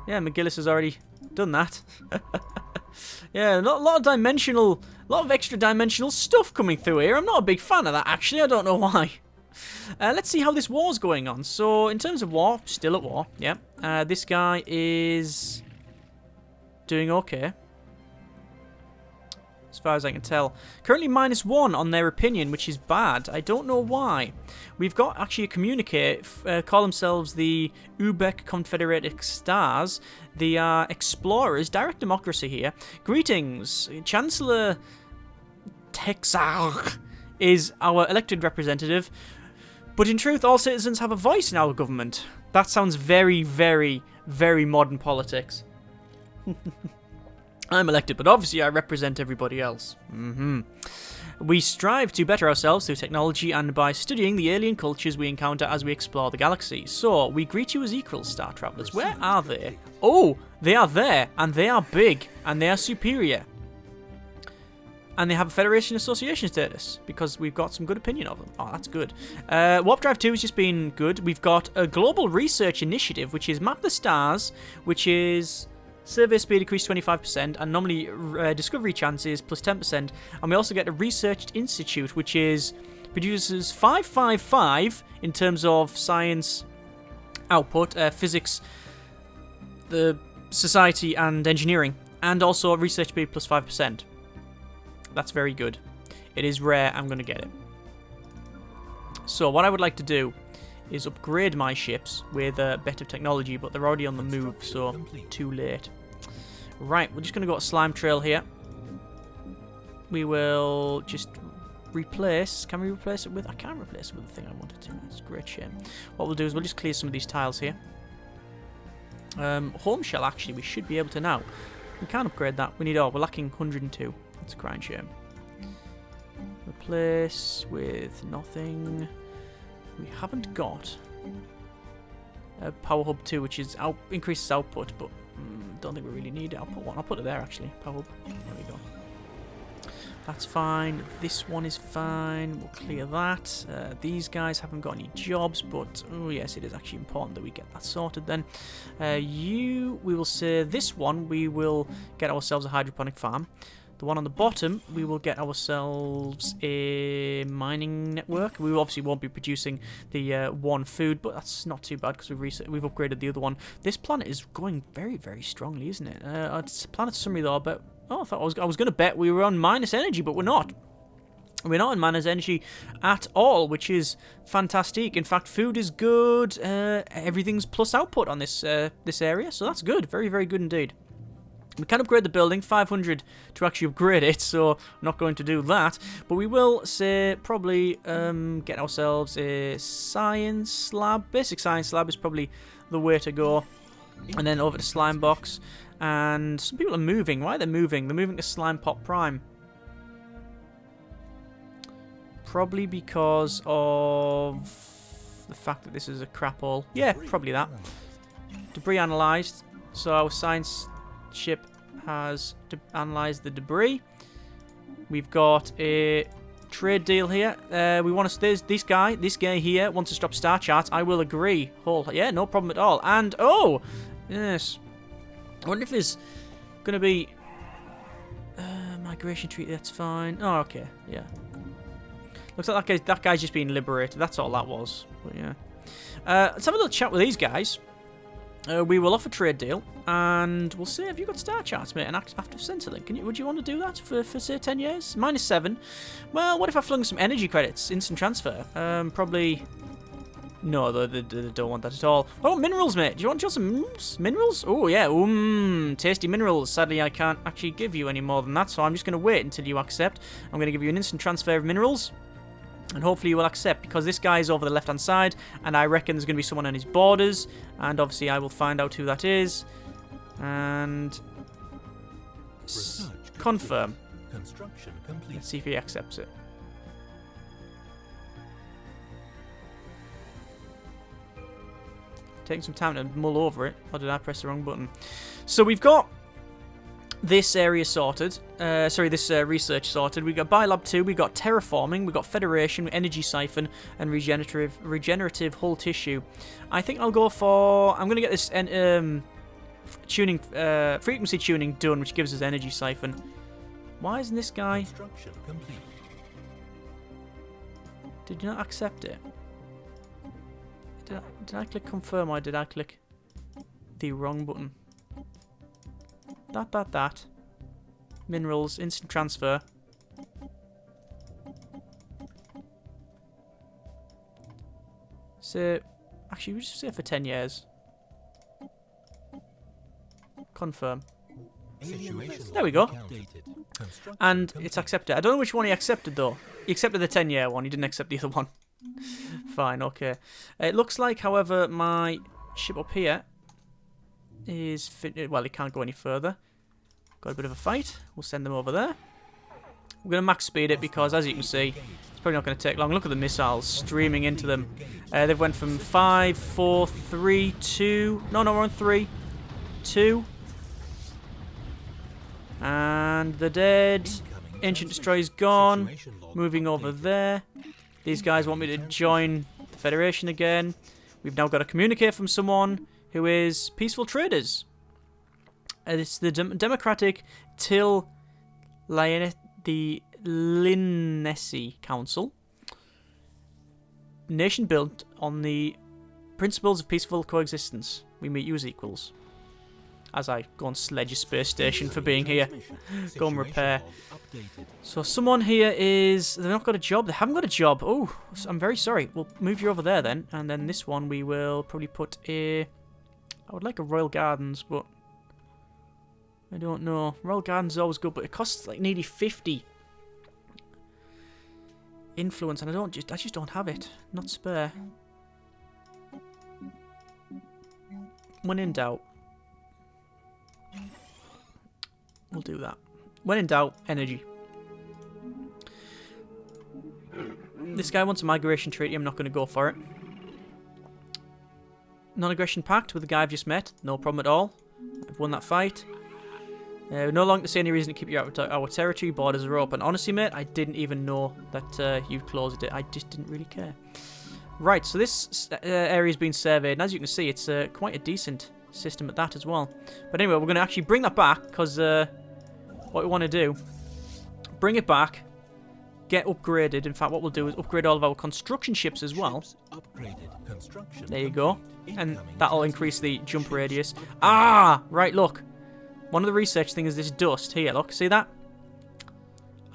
Yeah, McGillis has already done that. Yeah, a lot of extra dimensional stuff coming through here. I'm not a big fan of that, actually. I don't know why. Let's see how this war's going on. So, in terms of war, still at war. Yeah. This guy is doing okay, as far as I can tell. Currently -1 on their opinion, which is bad. I don't know why. We've got actually a communique, call themselves the Ubek Confederated Stars. They are explorers, direct democracy here. Greetings. Chancellor Texar is our elected representative, but in truth, all citizens have a voice in our government. That sounds very, very, very modern politics. I'm elected, but obviously I represent everybody else. We strive to better ourselves through technology and by studying the alien cultures we encounter as we explore the galaxy. So, we greet you as equals, Star Travelers. Where are they? Oh, they are there, and they are big, and they are superior. And they have a Federation Association status, because we've got some good opinion of them. Oh, that's good. Warp Drive 2 has just been good. We've got a Global Research Initiative, which is Map the Stars, which is Survey speed increased 25%, and normally discovery chances plus 10%. And we also get a research institute, which produces 555 in terms of science output, physics, the society, and engineering, and also research speed plus 5%. That's very good. It is rare. I'm going to get it. So what I would like to do is upgrade my ships with better technology, but they're already on the move, so too late. Right, we're just going to go to Slime Trail here. We will just replace... Can we replace it with... I can't replace it with the thing I wanted to. It's a great shame. What we'll do is we'll just clear some of these tiles here. Home shell, actually, we should be able to now. We can't upgrade that. We need... Oh, we're lacking 102. That's a crying shame. Replace with nothing. We haven't got a Power Hub 2, which is increases output, but don't think we really need it. I'll put one. I'll put it there, actually. Power Hub. There we go. That's fine. This one is fine. We'll clear that. These guys haven't got any jobs, but oh yes, it is actually important that we get that sorted then. We will say this one, we will get ourselves a hydroponic farm. The one on the bottom, we will get ourselves a mining network. We obviously won't be producing the one food, but that's not too bad because we've upgraded the other one. This planet is going very, very strongly, isn't it? It's planet summary though, but oh, I was going to bet we were on minus energy, but we're not. We're not on minus energy at all, which is fantastic. In fact, food is good. Everything's plus output on this area, so that's good. Very, very good indeed. We can upgrade the building, 500 to actually upgrade it, so I'm not going to do that. But we will, say, probably get ourselves a science lab. Basic science lab is probably the way to go. And then over to Slime Box. And some people are moving. Why are they moving? They're moving to Slime Pot Prime. Probably because of the fact that this is a crap hole. Yeah, probably that. Debris analysed. So our science ship has analysed the debris. We've got a trade deal here. We want to. This guy here wants to stop star charts. I will agree. Yeah, no problem at all. And oh, yes. I wonder if there's gonna be migration treaty. That's fine. Oh, okay. Yeah. Looks like that guy's just being liberated. That's all that was. But yeah. Let's have a little chat with these guys. We will offer a trade deal, and we'll say, have you got star charts, mate, and active Centrelink? Would you want to do that for say, 10 years? -7. Well, what if I flung some energy credits, instant transfer? Probably... No, they don't want that at all. Oh, minerals, mate. Do you want some minerals? Oh, yeah. Tasty minerals. Sadly, I can't actually give you any more than that, so I'm just going to wait until you accept. I'm going to give you an instant transfer of minerals. And hopefully you will accept, because this guy is over the left-hand side, and I reckon there's going to be someone on his borders, and obviously I will find out who that is, and confirm. Construction complete. Let's see if he accepts it. Taking some time to mull over it, or did I press the wrong button? So we've got this area sorted. This research sorted. We got Biolab 2, we got terraforming, we got Federation, Energy Siphon, and regenerative hull tissue. I think I'll go for... I'm going to get this tuning, frequency tuning done, which gives us Energy Siphon. Why isn't this guy... Construction complete. Did you not accept it? Did I click confirm, or did I click the wrong button? That. Minerals, instant transfer. So, actually, we'll just say for 10 years. Confirm. There we go. And it's accepted. I don't know which one he accepted, though. He accepted the 10-year one. He didn't accept the other one. Fine, okay. It looks like, however, my ship up here is... Well, it can't go any further. Got a bit of a fight. We'll send them over there. We're going to max speed it because, as you can see, it's probably not going to take long. Look at the missiles streaming into them. They've went from 5, 4, 3, 2... No, we're on 3. 2. And they're dead. Ancient Destroyer's gone. Moving over there. These guys want me to join the Federation again. We've now got to communicate from someone who is Peaceful Traders. It's the Democratic Till the Linnesi Council. Nation built on the principles of peaceful coexistence. We meet you as equals. As I go and sledge a space station for being here. Go and repair. So someone here is... They've not got a job. They haven't got a job. Oh, I'm very sorry. We'll move you over there then. And then this one we will probably put a... I would like a Royal Gardens, but... I don't know. Royal Gardens is always good, but it costs like nearly 50 influence, and I just don't have it. Not spare. When in doubt, we'll do that. When in doubt, energy. This guy wants a migration treaty. I'm not going to go for it. Non-aggression pact with the guy I've just met. No problem at all. I've won that fight. No longer see any reason to keep you out of our territory. Borders are open. Honestly, mate, I didn't even know that you closed it. I just didn't really care. Right, so this area's been surveyed, and as you can see, it's quite a decent system at that as well. But anyway, we're going to actually bring that back, because what we want to do, bring it back, get upgraded. In fact, what we'll do is upgrade all of our construction ships as well. There you go. And that'll increase the jump radius. Ah! Right, look. One of the research things is this dust here. Look, see that?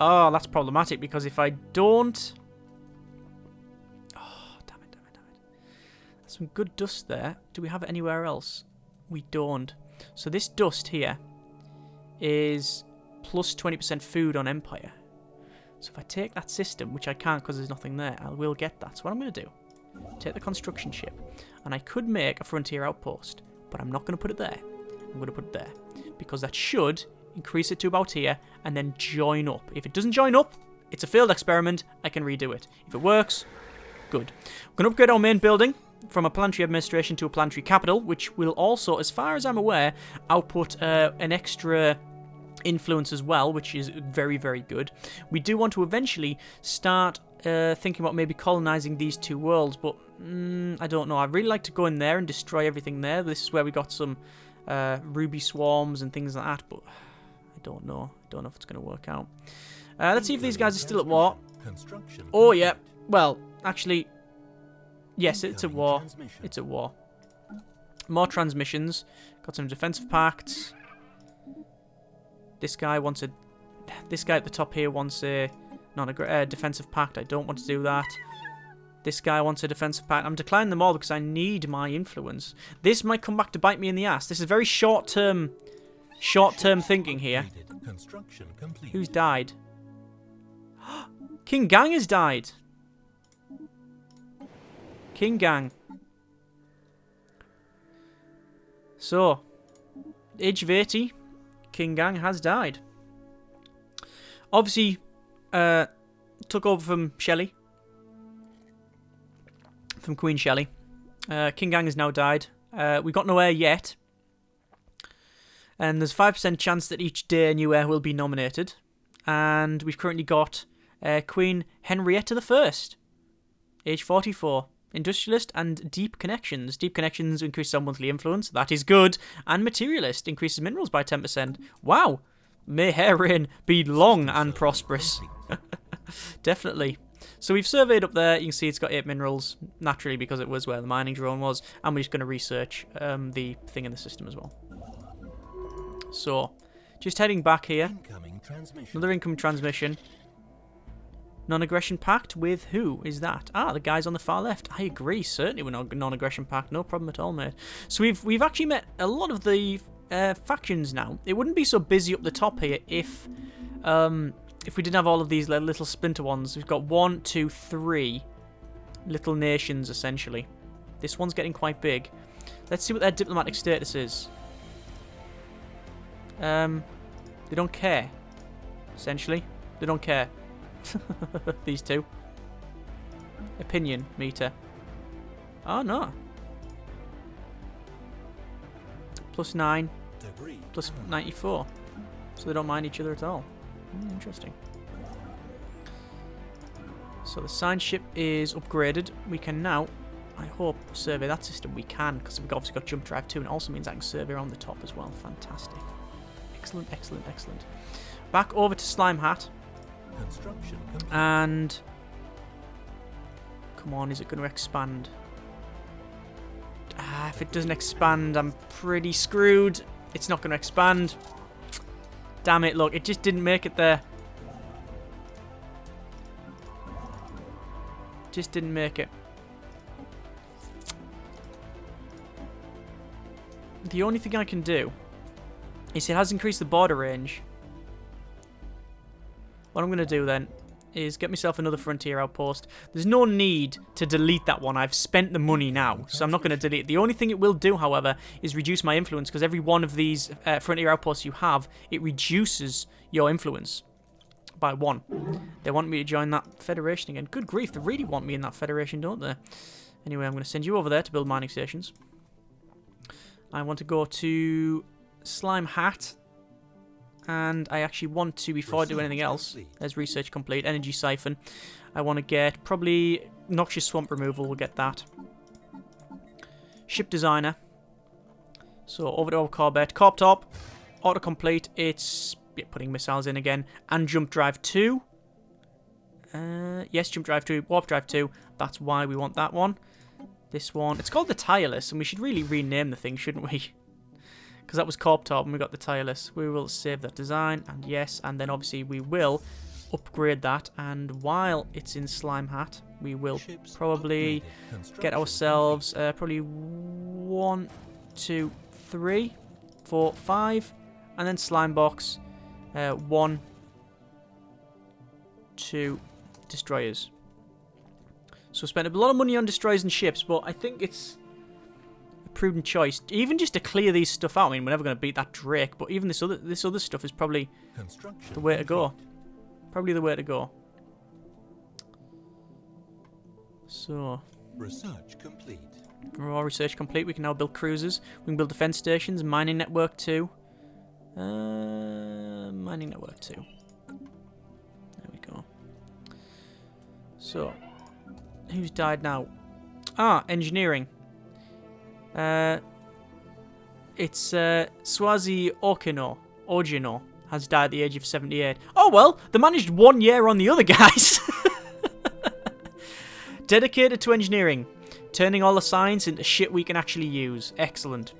Oh, that's problematic because if I don't... Oh, damn it. There's some good dust there. Do we have it anywhere else? We don't. So this dust here is plus 20% food on Empire. So if I take that system, which I can't because there's nothing there, I will get that. So what I'm going to do, take the construction ship, and I could make a frontier outpost, but I'm not going to put it there. I'm going to put it there. Because that should increase it to about here and then join up. If it doesn't join up, it's a failed experiment. I can redo it. If it works, good. We're going to upgrade our main building from a planetary administration to a planetary capital, which will also, as far as I'm aware, output an extra influence as well, which is very, very good. We do want to eventually start thinking about maybe colonizing these two worlds, but I don't know. I'd really like to go in there and destroy everything there. This is where we got some... ruby swarms and things like that, but I don't know. I don't know if it's going to work out. Let's see if these guys are still at war. Oh, yeah. Well, actually, yes, it's at war. It's at war. More transmissions. Got some defensive pacts. This guy wants a... This guy at the top here wants a defensive pact. I don't want to do that. This guy wants a defensive pact. I'm declining them all because I need my influence. This might come back to bite me in the ass. This is very short-term thinking here. Who's died? King Gang has died. King Gang. So, age of 80, King Gang has died. Obviously, took over from Shelley. From Queen Shelley. King Gang has now died. We got no heir yet. And there's 5% chance that each day a new heir will be nominated. And we've currently got Queen Henrietta I. Age 44. Industrialist and deep connections. Deep connections increase our monthly influence. That is good. And materialist increases minerals by 10%. Wow. May her reign be long and prosperous. Definitely. So we've surveyed up there. You can see it's got 8 minerals, naturally, because it was where the mining drone was. And we're just going to research the thing in the system as well. So, just heading back here. Another incoming transmission. Non-aggression pact with who is that? Ah, the guys on the far left. I agree, certainly we're non-aggression pact. No problem at all, mate. So we've actually met a lot of the factions now. It wouldn't be so busy up the top here if we didn't have all of these little splinter ones. We've got 1, 2, 3 little nations, essentially. This one's getting quite big. Let's see what their diplomatic status is. They don't care. Essentially. They don't care. These two. Opinion meter. Oh, no. +9. Plus 94. So they don't mind each other at all. Interesting. So the science ship is upgraded. We can now, I hope, survey that system. We can, because we've obviously got jump drive too, and it also means I can survey around the top as well. Fantastic. Excellent, excellent, excellent. Back over to Slime Hat. Construction complete. And... Come on, is it going to expand? If it doesn't expand, I'm pretty screwed. It's not going to expand. Damn it, look, it just didn't make it there. Just didn't make it. The only thing I can do is it has increased the border range. What I'm going to do then is get myself another frontier outpost. There's no need to delete that one. I've spent the money now, so I'm not going to delete it. The only thing it will do, however, is reduce my influence, because every one of these frontier outposts you have, it reduces your influence by 1. They want me to join that federation again. Good grief, they really want me in that federation, don't they? Anyway, I'm going to send you over there to build mining stations. I want to go to Slime Hat. And I actually want to, before I do anything else, there's research complete, energy siphon. I want to get probably noxious swamp removal, we'll get that. Ship designer. So over to our Corvette. Corp top, autocomplete, it's putting missiles in again. And jump drive 2. Yes, jump drive 2, warp drive 2. That's why we want that one. This one, it's called the Tireless, and we should really rename the thing, shouldn't we? Because that was Corp Top and we got the Tireless. We will save that design, and yes, and then obviously we will upgrade that. And while it's in Slime Hat, we will probably get ourselves probably 1, 2, 3, 4, 5, and then Slime Box 1, 2 destroyers. So spent a lot of money on destroyers and ships, but I think it's prudent choice, even just to clear these stuff out. I mean, we're never going to beat that Drake, but even this other stuff is probably the way to go. Probably the way to go. So, research complete. Raw research complete. We can now build cruisers. We can build defense stations. Mining network 2. Mining network 2. There we go. So, who's died now? Engineering. It's Swazi Ogino has died at the age of 78. Oh well, they managed 1 year on the other guys. Dedicated to engineering, turning all the science into shit we can actually use. Excellent.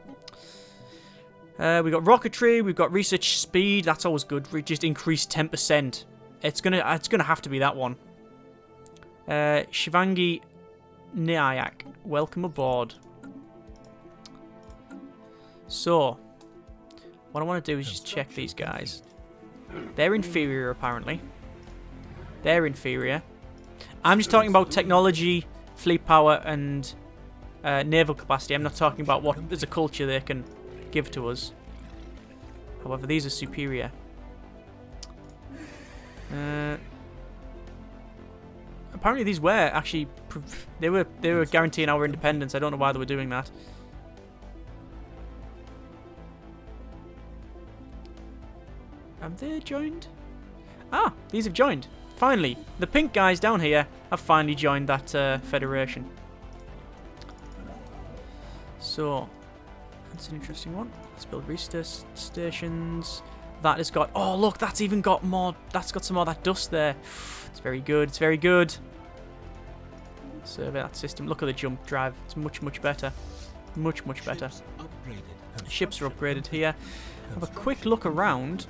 We've got rocketry, we've got research speed. That's always good. We just increased 10%. It's gonna have to be that one. Shivangi Nayak, welcome aboard. So, what I want to do is just check these guys. They're inferior, apparently. They're inferior. I'm just talking about technology, fleet power, and naval capacity. I'm not talking about what as a culture they can give to us. However, these are superior. Apparently, these were actually they were guaranteeing our independence. I don't know why they were doing that. Have they joined? Ah, these have joined. Finally, the pink guys down here have finally joined that federation. So, that's an interesting one. Let's build research stations. That has got... Oh, look, that's even got more... That's got some more of that dust there. It's very good. It's very good. Survey that system. Look at the jump drive. It's much, much better. Much, much better. Ships are upgraded here. Have a quick look around.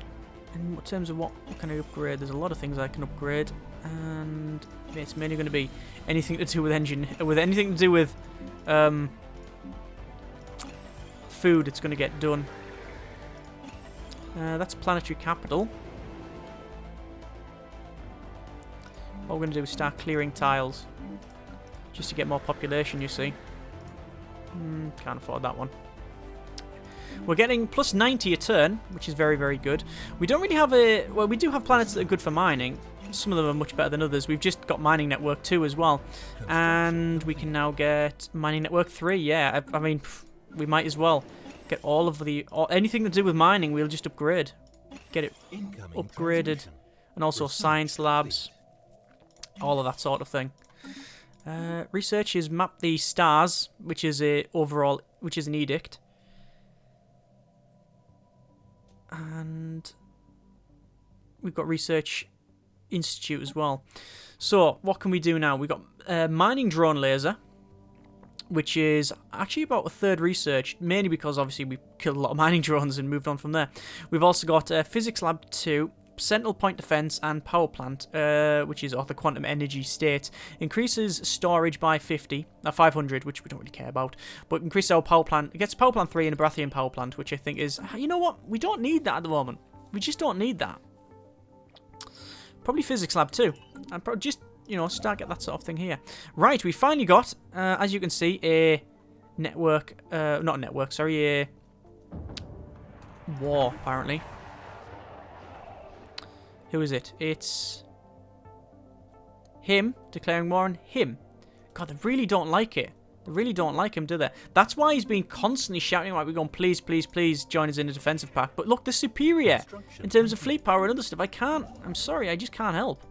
In terms of what can I upgrade, there's a lot of things I can upgrade, and it's mainly going to be anything to do with anything to do with food. It's going to get done. That's planetary capital. What we're going to do is start clearing tiles, just to get more population. You see, can't afford that one. We're getting plus 90 a turn, which is very, very good. We don't really have a... Well, we do have planets that are good for mining. Some of them are much better than others. We've just got mining network 2 as well. And we can now get mining network 3. Yeah, I mean, we might as well get all of the... anything to do with mining, we'll just upgrade. Get it upgraded. And also science labs. All of that sort of thing. Research is map the stars, which is a overall... which is an edict. And we've got Research Institute as well. So, what can we do now? We've got Mining Drone Laser, which is actually about a third research, mainly because obviously we killed a lot of mining drones and moved on from there. We've also got Physics Lab 2, Sentinel Point Defense, and Power Plant, which is the quantum energy state. Increases storage by 500, which we don't really care about, but increases our power plant. It gets Power Plant 3 and a Baratheon Power Plant, which I think is, you know what? We don't need that at the moment. We just don't need that. Probably Physics Lab 2. And probably just, you know, start get that sort of thing here. Right, we finally got, as you can see, a network, not a network, sorry, a war, apparently. Who is it? It's him declaring war on him. God, they really don't like it. They really don't like him, do they? That's why he's been constantly shouting like we're going, please, please, please join us in the defensive pact. But look, they're superior in terms of fleet power and other stuff. I can't. I'm sorry, I just can't help.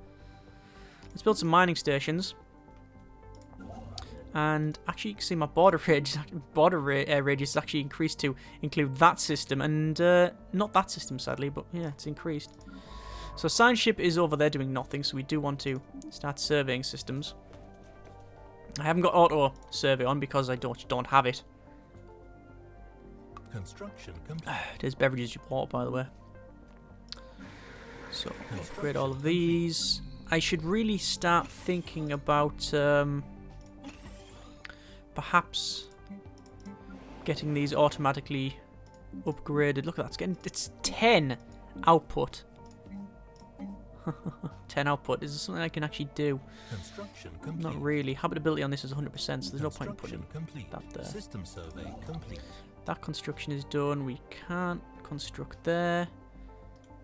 Let's build some mining stations. And actually, you can see my border radius is actually increased to include that system. And not that system, sadly, but yeah, it's increased. So science ship is over there doing nothing, so we do want to start surveying systems. I haven't got auto survey on because I don't have it. Construction complete. There's beverages report, by the way. So upgrade all of these. I should really start thinking about perhaps getting these automatically upgraded. Look at that, it's 10 output. 10 output. Is there something I can actually do? Construction complete. Not really. Habitability on this is 100%, so there's no point in putting that there. System survey complete. That construction is done. We can't construct there.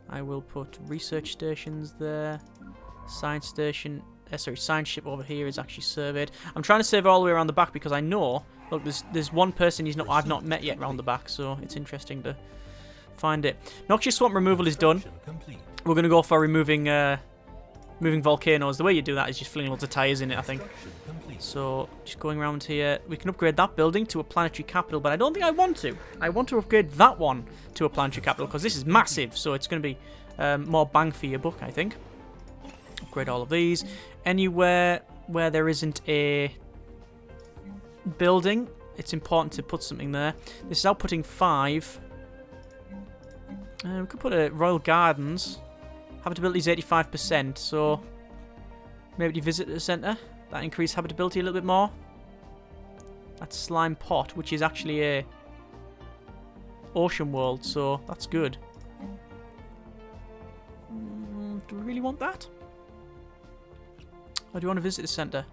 I will put research stations there. Science station. Science ship over here is actually surveyed. I'm trying to survey all the way around the back because I know. Look, there's one person I've not met yet around the back, so it's interesting to find it. Noxious swamp removal is done. We're going to go for removing volcanoes. The way you do that is just flinging loads of tires in it, I think. So, just going around here. We can upgrade that building to a planetary capital, but I don't think I want to. I want to upgrade that one to a planetary capital, because this is massive, so it's going to be more bang for your buck, I think. Upgrade all of these. Anywhere where there isn't a building, it's important to put something there. This is outputting 5. We could put a Royal Gardens. Habitability is 85%, so maybe visit the centre. That increased habitability a little bit more. That's Slime Pot, which is actually a ocean world, so that's good. Do we really want that? Or do you want to visit the centre?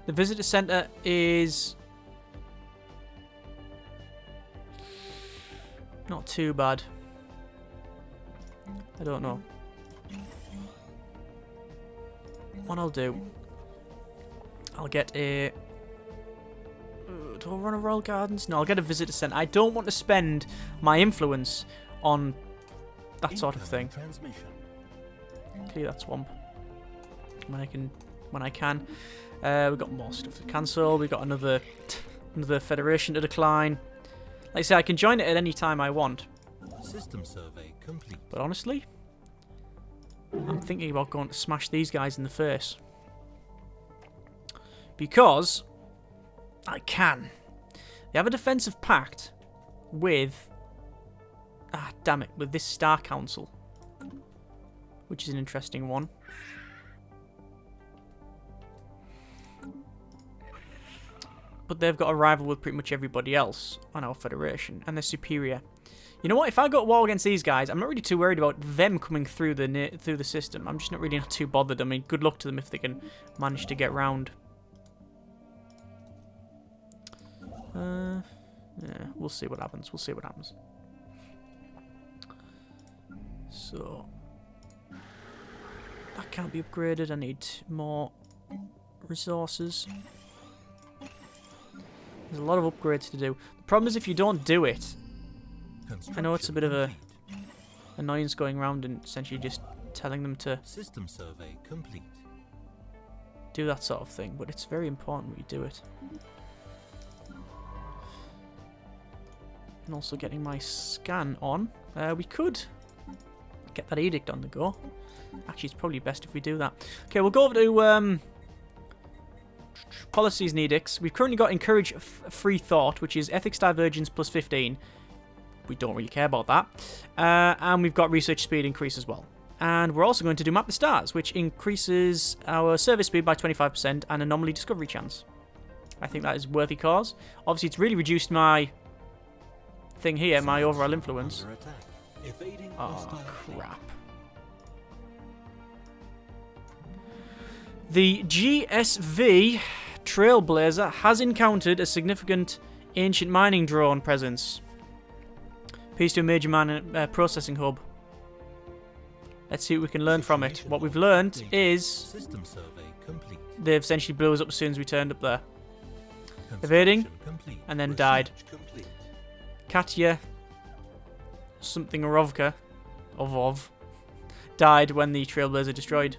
The visitor centre is not too bad. I don't know. What I'll do, I'll get a... do I run a Royal Gardens? No, I'll get a visitor centre. I don't want to spend my influence on that sort of thing. Clear that swamp when I can. We've got more stuff to cancel. We've got another federation to decline. Like I say, I can join it at any time I want. System survey complete. But honestly, I'm thinking about going to smash these guys in the face. Because I can. They have a defensive pact with... damn it, with this Star Council. Which is an interesting one. But they've got a rival with pretty much everybody else on our federation, and they're superior. You know what? If I go to war against these guys, I'm not really too worried about them coming through the system. I'm just not really too bothered. I mean, good luck to them if they can manage to get round. Yeah, we'll see what happens. We'll see what happens. So that can't be upgraded. I need more resources. There's a lot of upgrades to do. The problem is if you don't do it, I know it's a bit of a annoyance going around and essentially just telling them to System survey complete. do that sort of thing, but it's very important we do it. and also getting my scan on. We could get that edict on the go. Actually, it's probably best if we do that. Okay, we'll go over to policies and edicts. We've currently got encourage free thought, which is ethics divergence plus 15. We don't really care about that. And we've got research speed increase as well. And we're also going to do map the stars, which increases our survey speed by 25% and anomaly discovery chance. I think that is worthy cause. Obviously, it's really reduced my thing here, my overall influence. Oh, crap. The GSV Trailblazer has encountered a significant ancient mining drone presence. Appears to a major processing hub. Let's see what we can learn from it. What we've learned is System survey complete. they essentially blew us up as soon as we turned up there. Evading, and then died. Complete. Katya something Rovka died when the Trailblazer destroyed.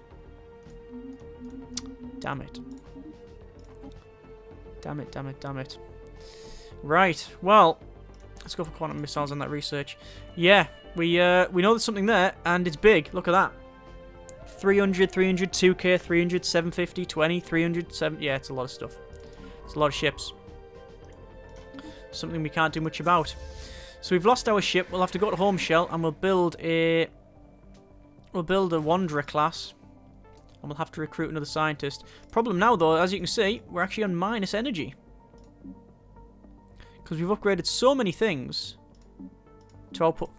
Damn it. Damn it, damn it, damn it. Right, well, let's go for quantum missiles on that research. Yeah, we know there's something there, and it's big. Look at that. 300, 300, 2K, 300, 750, 20, 300, 7... Yeah, it's a lot of stuff. It's a lot of ships. Something we can't do much about. So we've lost our ship. We'll have to go to Home Shell, and we'll build a Wanderer class. And we'll have to recruit another scientist. Problem now, though, as you can see, we're actually on minus energy. Because we've upgraded so many things to output,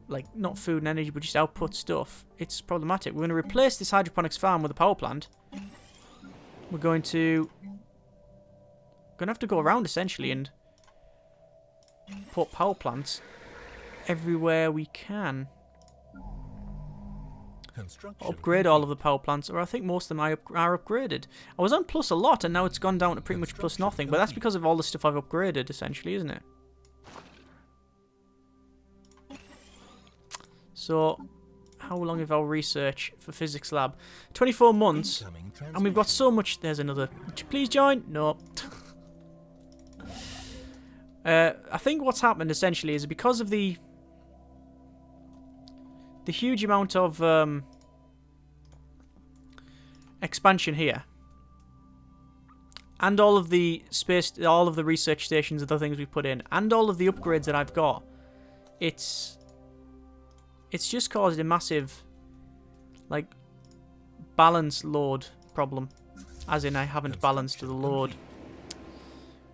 like, not food and energy, but just output stuff. It's problematic. We're going to replace this hydroponics farm with a power plant. We're going to have to go around, essentially, and put power plants everywhere we can. Upgrade all of the power plants, or I think most of them are upgraded. I was on plus a lot, and now it's gone down to pretty much plus nothing, but that's because of all the stuff I've upgraded, essentially, isn't it? So, how long have our research for physics lab? 24 months, and we've got so much... There's another... Please join? No. I think what's happened, essentially, is because of the huge amount of expansion here, and all of the research stations and other things we've put in, and all of the upgrades that I've got, it's just caused a massive, like, balance load problem. As in, I haven't balanced the load,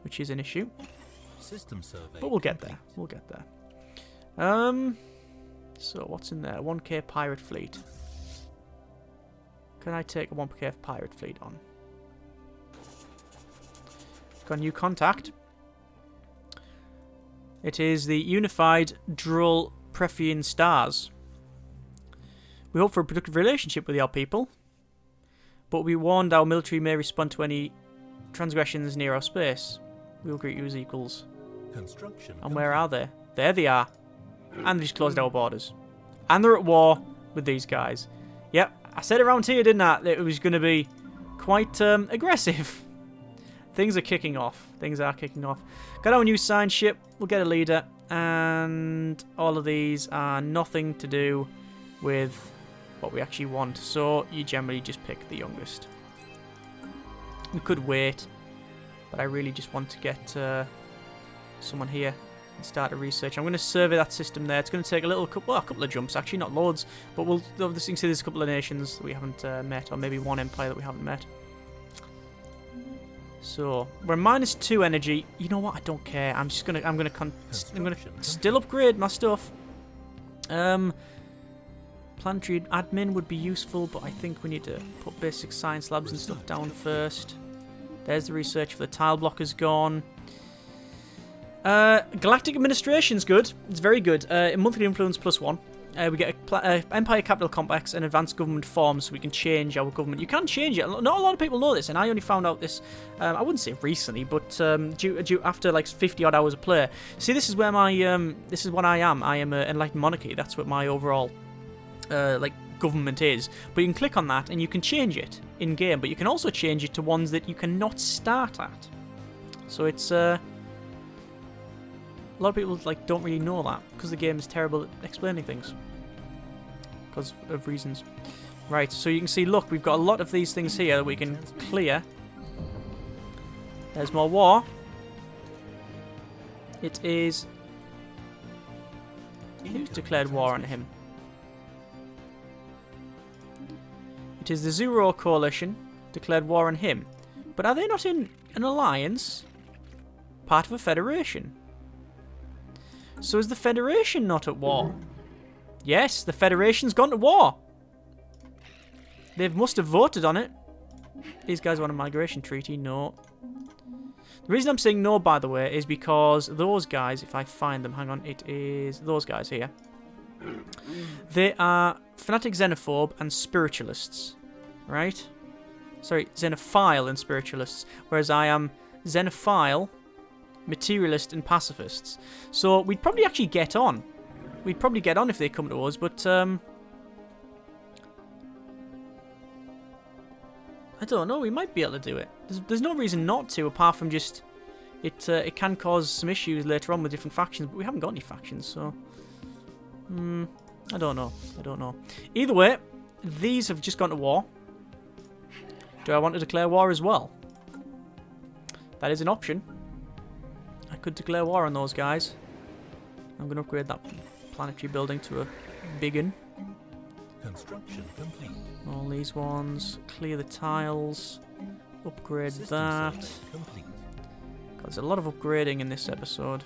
which is an issue. System survey but we'll get there. We'll get there. So what's in there? 1K pirate fleet. Can I take a 1K pirate fleet on? Got a new contact. It is the Unified Drull Prephian Stars. We hope for a productive relationship with our people, but we warned our military may respond to any transgressions near our space. We will greet you as equals. And where are they? There they are. And they just closed our borders. And they're at war with these guys. Yep, I said around here, didn't I, that it was going to be quite aggressive. Things are kicking off. Things are kicking off. Got our new science ship. We'll get a leader. And all of these are nothing to do with what we actually want. So you generally just pick the youngest. We could wait. But I really just want to get someone here and start a research. I'm going to survey that system there. It's going to take a couple of jumps, actually, not loads. But we'll obviously see there's a couple of nations that we haven't met, or maybe one empire that we haven't met. So we're -2 energy. You know what? I don't care. I'm gonna still upgrade my stuff. Planetary admin would be useful, but I think we need to put basic science labs and stuff down first. There's the research for the tile blockers gone. Galactic administration's good. It's very good. Monthly influence +1. We get a Empire Capital Complex and advanced government forms, so we can change our government. You can change it. Not a lot of people know this, and I only found out this, I wouldn't say recently, but due after like 50 odd hours of play. See, this is where my this is what I am. I am an enlightened monarchy. That's what my overall like government is. But you can click on that and you can change it in game. But you can also change it to ones that you cannot start at. So it's A lot of people like don't really know that because the game is terrible at explaining things because of reasons. Right, so you can see, look, we've got a lot of these things here that we can clear. There's more war. It is... Who's declared war on him? It is the Zero Coalition declared war on him. But are they not in an alliance? Part of a federation. So is the Federation not at war? Yes, the Federation's gone to war. They must have voted on it. These guys want a migration treaty. No. The reason I'm saying no, by the way, is because those guys, if I find them, hang on, it is those guys here. They are fanatic xenophobe and spiritualists, right? Sorry, xenophile and spiritualists, whereas I am xenophile, materialist and pacifists. So we'd probably actually get on. We'd probably get on if they come to us, but I don't know, we might be able to do it. There's no reason not to, apart from just it can cause some issues later on with different factions, but we haven't got any factions, so I don't know. I don't know. Either way, these have just gone to war. Do I want to declare war as well? That is an option. I could declare war on those guys. I'm going to upgrade that planetary building to a big one. Construction complete. All these ones. Clear the tiles. Upgrade System that. survey complete. God, there's a lot of upgrading in this episode.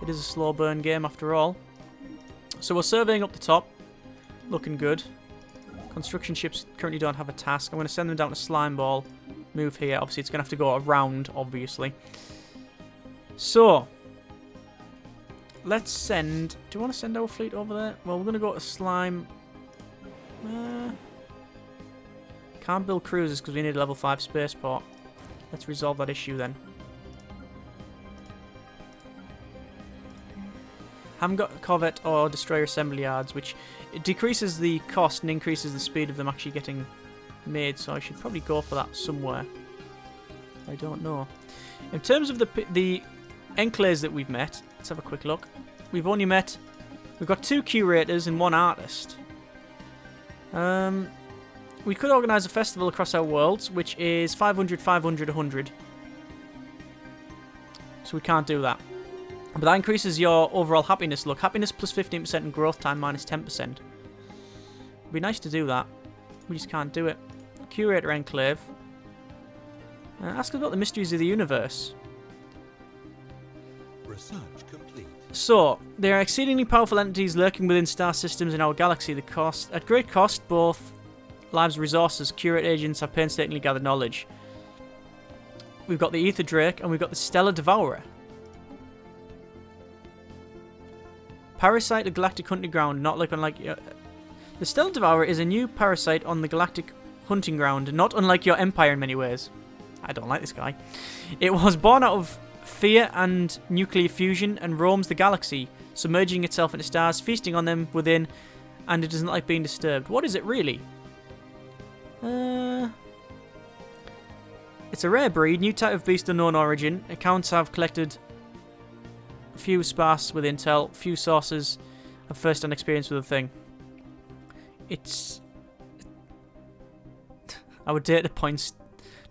It is a slow burn game after all. So we're surveying up the top. Looking good. Construction ships currently don't have a task. I'm going to send them down to Slime Ball. Move here. Obviously, it's going to have to go around, obviously. So, let's send... Do you want to send our fleet over there? Well, we're going to go to Slime... Can't build cruisers because we need a level 5 spaceport. Let's resolve that issue then. Haven't got Corvette or Destroyer assembly yards, which it decreases the cost and increases the speed of them actually getting made, so I should probably go for that somewhere. I don't know. In terms of the enclaves that we've met, let's have a quick look. We've got 2 curators and 1 artist. We could organise a festival across our worlds, which is 500, 500, 100. So we can't do that. But that increases your overall happiness. Look, happiness plus 15% and growth time minus 10%. It'd be nice to do that. We just can't do it. Curator Enclave. Ask about the mysteries of the universe. Research complete. So, there are exceedingly powerful entities lurking within star systems in our galaxy. At great cost, both lives and resources, curate agents have painstakingly gathered knowledge. We've got the Ether Drake and we've got the Stellar Devourer. Parasite of Galactic hunting ground, not like unlike your... The Stellar Devourer is a new parasite on the Galactic hunting ground, not unlike your Empire in many ways. I don't like this guy. It was born out of fear and nuclear fusion and roams the galaxy, submerging itself into stars, feasting on them within, and it doesn't like being disturbed. What is it really? It's a rare breed, new type of beast unknown origin. Accounts have collected few sparse with intel, few sources have first-hand experience with the thing. It's... Our data points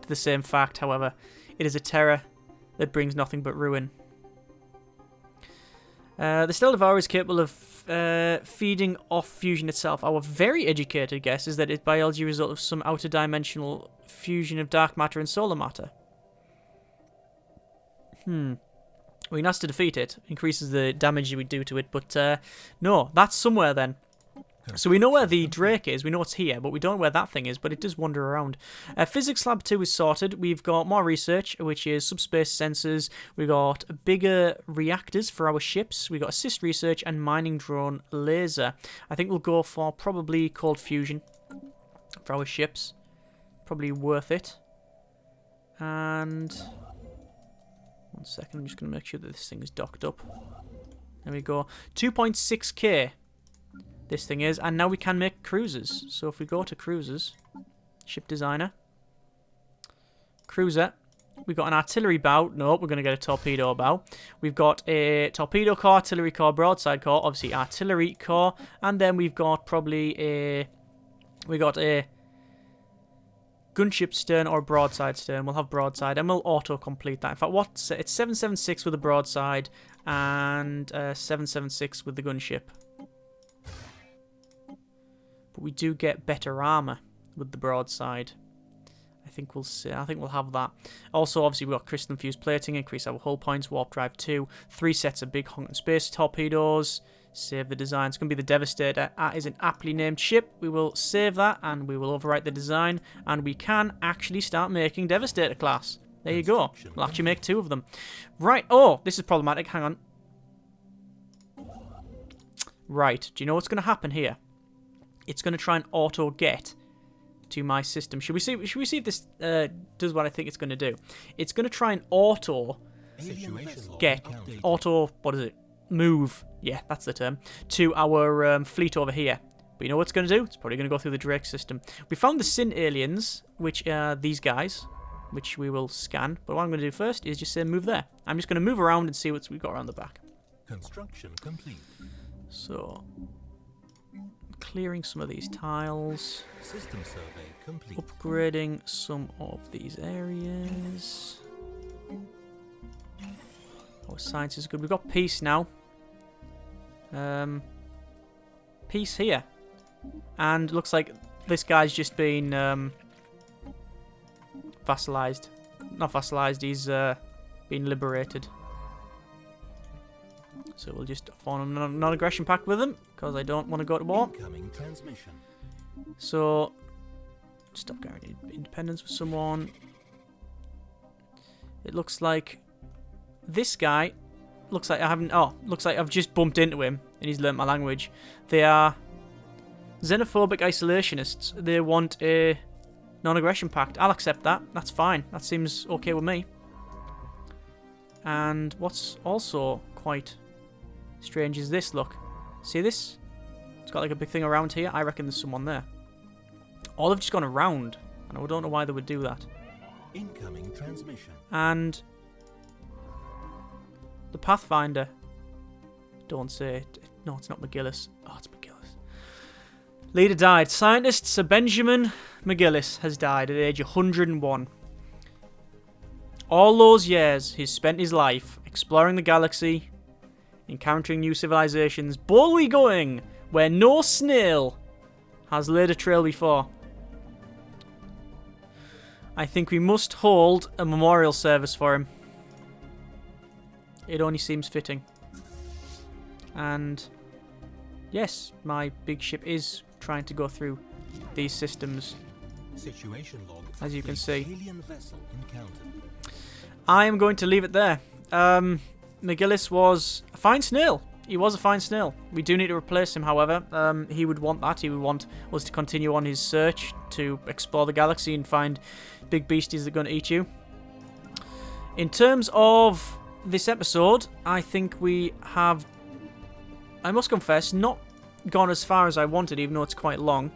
to the same fact, however. It is a terror that brings nothing but ruin. The Stellar Devourer is capable of feeding off fusion itself. Our very educated guess is that its biology result of some outer dimensional fusion of dark matter and solar matter. We can ask to defeat it. Increases the damage we do to it, but no, that's somewhere then. So we know where the Drake is, we know it's here, but we don't know where that thing is, but it does wander around. Physics Lab 2 is sorted. We've got more research, which is subspace sensors. We've got bigger reactors for our ships. We've got assist research and mining drone laser. I think we'll go for probably cold fusion for our ships. Probably worth it. And... one second, I'm just going to make sure that this thing is docked up. There we go. 2.6k. This thing is, and now we can make cruisers. So if we go to cruisers, ship designer, cruiser, We've got an artillery bow. Nope, we're going to get a torpedo bow. We've got a torpedo core, artillery core, broadside core, obviously artillery core, and then we've got probably a gunship stern or broadside stern. We'll have broadside, and we'll auto-complete that. In fact, it's 776 with the broadside and 776 with the gunship. But we do get better armor with the broadside. I think we'll have that. Also, obviously, we've got crystal infused plating, increase our hull points, warp drive 2, 3 sets of big honking space torpedoes. Save the design. It's going to be the Devastator. That is an aptly named ship. We will save that and we will overwrite the design, and we can actually start making Devastator class. There you go. We'll actually make 2 of them. Right. Oh, this is problematic. Hang on. Right. Do you know what's going to happen here? It's going to try and auto get to my system. Should we see if this does what I think it's going to do? It's going to try and auto get what is it? Move, yeah, that's the term, to our fleet over here. But you know what it's going to do? It's probably going to go through the Drake system. We found the Sin aliens, which are these guys, which we will scan. But what I'm going to do first is just say move there. I'm just going to move around and see what we've got around the back. Construction complete. So, clearing some of these tiles. System survey complete. Upgrading some of these areas. Oh, science is good. We've got peace now. Peace here. And looks like this guy's just been vassalized. Not vassalized, he's been liberated. So we'll just form a non-aggression pact with him, because I don't want to go to war. Incoming transmission. So, stop guaranteed independence with someone. It looks like this guy, looks like I've just bumped into him and he's learnt my language. They are xenophobic isolationists. They want a non-aggression pact. I'll accept that. That's fine. That seems okay with me. And what's also quite strange is this, look. See this? It's got like a big thing around here. I reckon there's someone there. All have just gone around, and I don't know why they would do that. Incoming transmission. And the Pathfinder. Don't say it. No, it's not McGillis. Oh, it's McGillis. Leader died. Scientist Sir Benjamin McGillis has died at age 101. All those years he's spent his life exploring the galaxy, encountering new civilizations, boldly going where no snail has laid a trail before. I think we must hold a memorial service for him. It only seems fitting. And yes, my big ship is trying to go through these systems. Situation log. As you can see. Alien vessel encountered. I am going to leave it there. McGillis was a fine snail. He was a fine snail. We do need to replace him, however. He would want that. He would want us to continue on his search to explore the galaxy and find big beasties that are going to eat you. In terms of this episode, I think we have, I must confess, not gone as far as I wanted, even though it's quite long.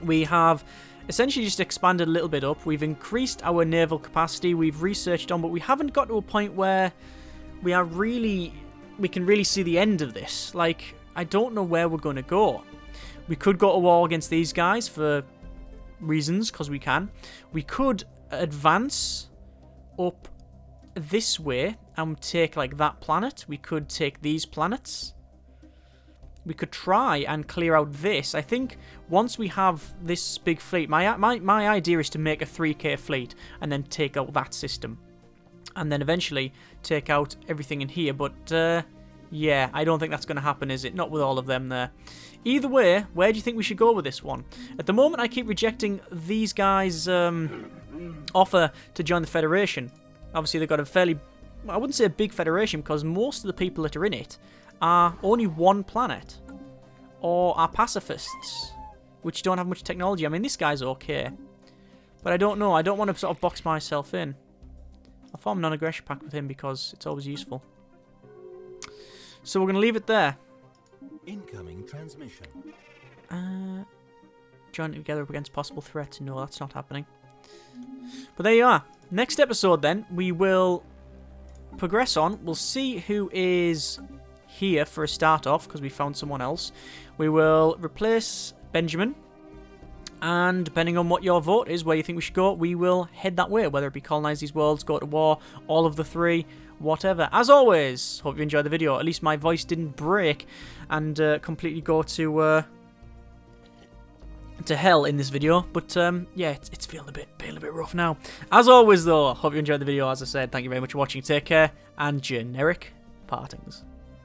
We have essentially just expanded a little bit up. We've increased our naval capacity. We've researched on, but we haven't got to a point where we can really see the end of this. Like, I don't know where we're going to go. We could go to war against these guys for reasons, because we can. We could advance up this way and take, like, that planet. We could take these planets. We could try and clear out this. I think once we have this big fleet, my idea is to make a 3K fleet and then take out that system. And then eventually take out everything in here. But, yeah, I don't think that's going to happen, is it? Not with all of them there. Either way, where do you think we should go with this one? At the moment, I keep rejecting these guys' offer to join the Federation. Obviously, they've got a fairly, I wouldn't say a big Federation, because most of the people that are in it are only one planet, or are pacifists, which don't have much technology. I mean, this guy's okay, but I don't know. I don't want to sort of box myself in. I'll form a non-aggression pact with him because it's always useful. So we're going to leave it there. Incoming transmission. Joining together against possible threats. No, that's not happening. But there you are. next episode then, we will progress on. We'll see who is here for a start off, because we found someone else. We will replace Benjamin. And depending on what your vote is, where you think we should go, we will head that way. Whether it be colonize these worlds, go to war, all of the three, whatever. As always, hope you enjoyed the video. At least my voice didn't break and completely go to hell in this video. But yeah, it's feeling a bit rough now. As always, though, hope you enjoyed the video. As I said, thank you very much for watching. Take care and generic partings.